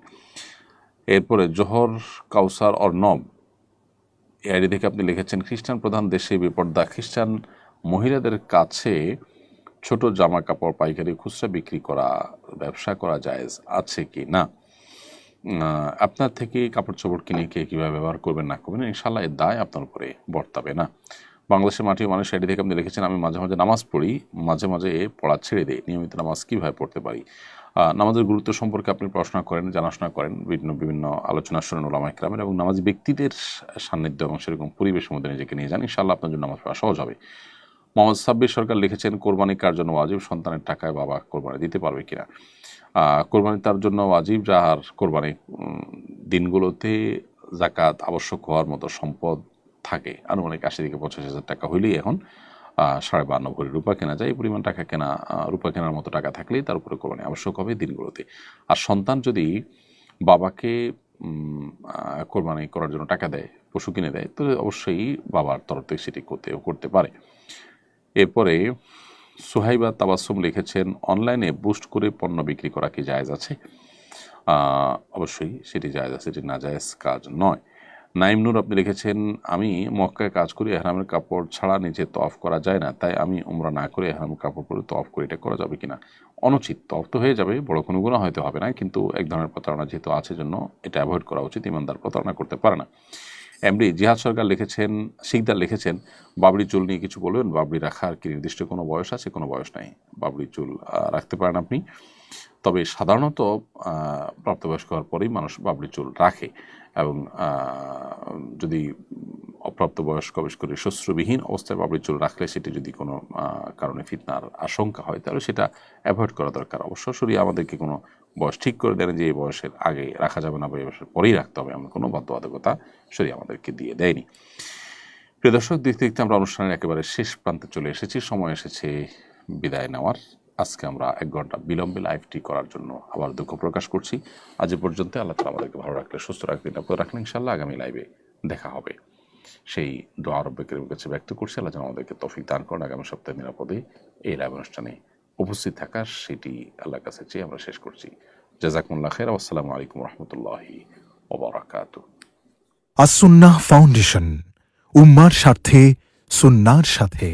এরপরে জোহর কাউসার অর্ণব এই আইডি থেকে আপনি লিখেছেন, খ্রিস্টান প্রধান দেশে বেপর্দা খ্রিস্টান মহিলাদের কাছে ছোট জামা কাপড় পাইকারি খুচরা বিক্রি করা ব্যবসা করা জায়েজ আছে কি না? আপনার থেকে কাপড় চোপড় কিনে কে কীভাবে ব্যবহার করবেন না করবেন, ইনশাল্লাহ এর দায় আপনার উপরে বর্তাবে না। বাংলাদেশের মাটি মানুষ আইডি থেকে আপনি লিখেছেন, আমি মাঝে মাঝে নামাজ পড়ি, মাঝে মাঝে পড়া ছেড়ে দিই, নিয়মিত নামাজ কীভাবে পড়তে পারি? নামাজের গুরুত্ব সম্পর্কে আপনি পড়াশোনা করেন, জানাশোনা করেন, বিভিন্ন আলোচনা শোনেন ওলামা ইকরামের, এবং নামাজি ব্যক্তিদের সান্নিধ্য এবং সেরকম পরিবেশের মধ্যে নিজেকে নিয়ে যান, ইনশাআল্লাহ আপনার জন্য নামাজ পড়া সহজ হবে। মোহাম্মদ সাব্বির সরকার লিখেছেন, কোরবানি কার জন্য ওয়াজিব, সন্তানের টাকায় বাবা কোরবানি দিতে পারবে কিনা? কোরবানি তার জন্য ওয়াজিব যার কোরবানি দিনগুলোতে জাকাত আবশ্যক হওয়ার মতো সম্পদ থাকে। আনুমানিক ৮০ থেকে ৮৫,০০০ টাকা হইলেই এখন ৫২ ভরি রূপা কেনা যায়। এই পরিমাণ টাকা কেনা, রূপা কেনার মতো টাকা থাকলেই তার উপরে কোরবানি আবশ্যক হবে দিনগুলোতে। আর সন্তান যদি বাবাকে কোরবানি করার জন্য টাকা দেয়, পশু কিনে দেয়, তো অবশ্যই বাবার তরফ থেকে সেটি করতে পারে। এরপরে সুহাইবা তাবাসসুম লিখেছেন, অনলাইনে বুস্ট করে পণ্য বিক্রি করা কি জায়েজ আছে? অবশ্যই সেটি জায়েজ আছে, এটি নাজায়েজ কাজ নয়। নাইম নূর আপনি লিখেছেন, আমি মক্কায় কাজ করি, এহরামের কাপড় ছাড়া নিচে তওয়াফ করা যায় না, তাই আমি উমরা না করে এহরামের কাপড় পরে তওয়াফ করে, এটা করা যাবে কিনা? অনুচিত। তওয়াফ তো হয়ে যাবে, বড় কোনো গুনাহ হয়তো হবে না, কিন্তু এক ধরনের প্রতারণা যেহেতু আছে জন্য এটা অ্যাভয়েড করা উচিত। ইমানদার প্রতারণা করতে পারে না। এমডি জিহাদ সরকার লিখেছেন, শিকদার লিখেছেন, বাবরি চুল নিয়ে কিছু বলবেন? বাবরি রাখার কি নির্দিষ্ট কোনো বয়স আছে? কোনো বয়স নাই, বাবরি চুল রাখতে পারেন আপনি। তবে সাধারণত প্রাপ্তবয়স্ক হওয়ার পরেই মানুষ বাবরি চুল রাখে, এবং যদি অপ্রাপ্তবয়স্ক বিশেষ করে শ্বশ্রুবিহীন অবস্থায় বাবরি চুল রাখলে সেটি যদি কোনো কারণে ফিতনার আশঙ্কা হয়, তাহলে সেটা অ্যাভয়েড করা দরকার। অবশ্য শরীয়ত আমাদেরকে কোনো বয়স ঠিক করে দেন যে এই বয়সের আগে রাখা যাবে না বা এই বয়সের পরেই রাখতে হবে, এমন কোনো বাধ্যবাধকতা শরীয়ত আমাদেরকে দিয়ে দেয়নি। প্রিয় দর্শক, দেখতে দেখতে আমরা অনুষ্ঠানের একেবারে শেষ প্রান্তে চলে এসেছি, সময় এসেছে বিদায় নেওয়ার। আজকে আমরা ১ ঘন্টা বিলম্বে লাইভটি করার জন্য আবার দুঃখ প্রকাশ করছি। আজ পর্যন্ত আল্লাহ তাআলা আমাদেরকে ভালো রাখলে, সুস্থ রাখলে, নিরাপদ রাখলে, ইনশাআল্লাহ আগামী লাইভে দেখা হবে। সেই দোয়া রব্বে কারীমের কাছে ব্যক্ত করছি, আল্লাহ যেন আমাদেরকে তৌফিক দান করেন আগামী সপ্তাহে নিরাপদে এই লাইভ অনুষ্ঠানে উপস্থিত থাকার, সেটি আল্লাহর কাছে চেয়ে আমরা শেষ করছি। জাযাকুমুল্লাহ খাইর। আসসালামু আলাইকুম ওয়া রাহমাতুল্লাহি ওয়া বারাকাতুহু। আস-সুন্নাহ ফাউন্ডেশন, উম্মার স্বার্থে সুন্নাহর সাথে।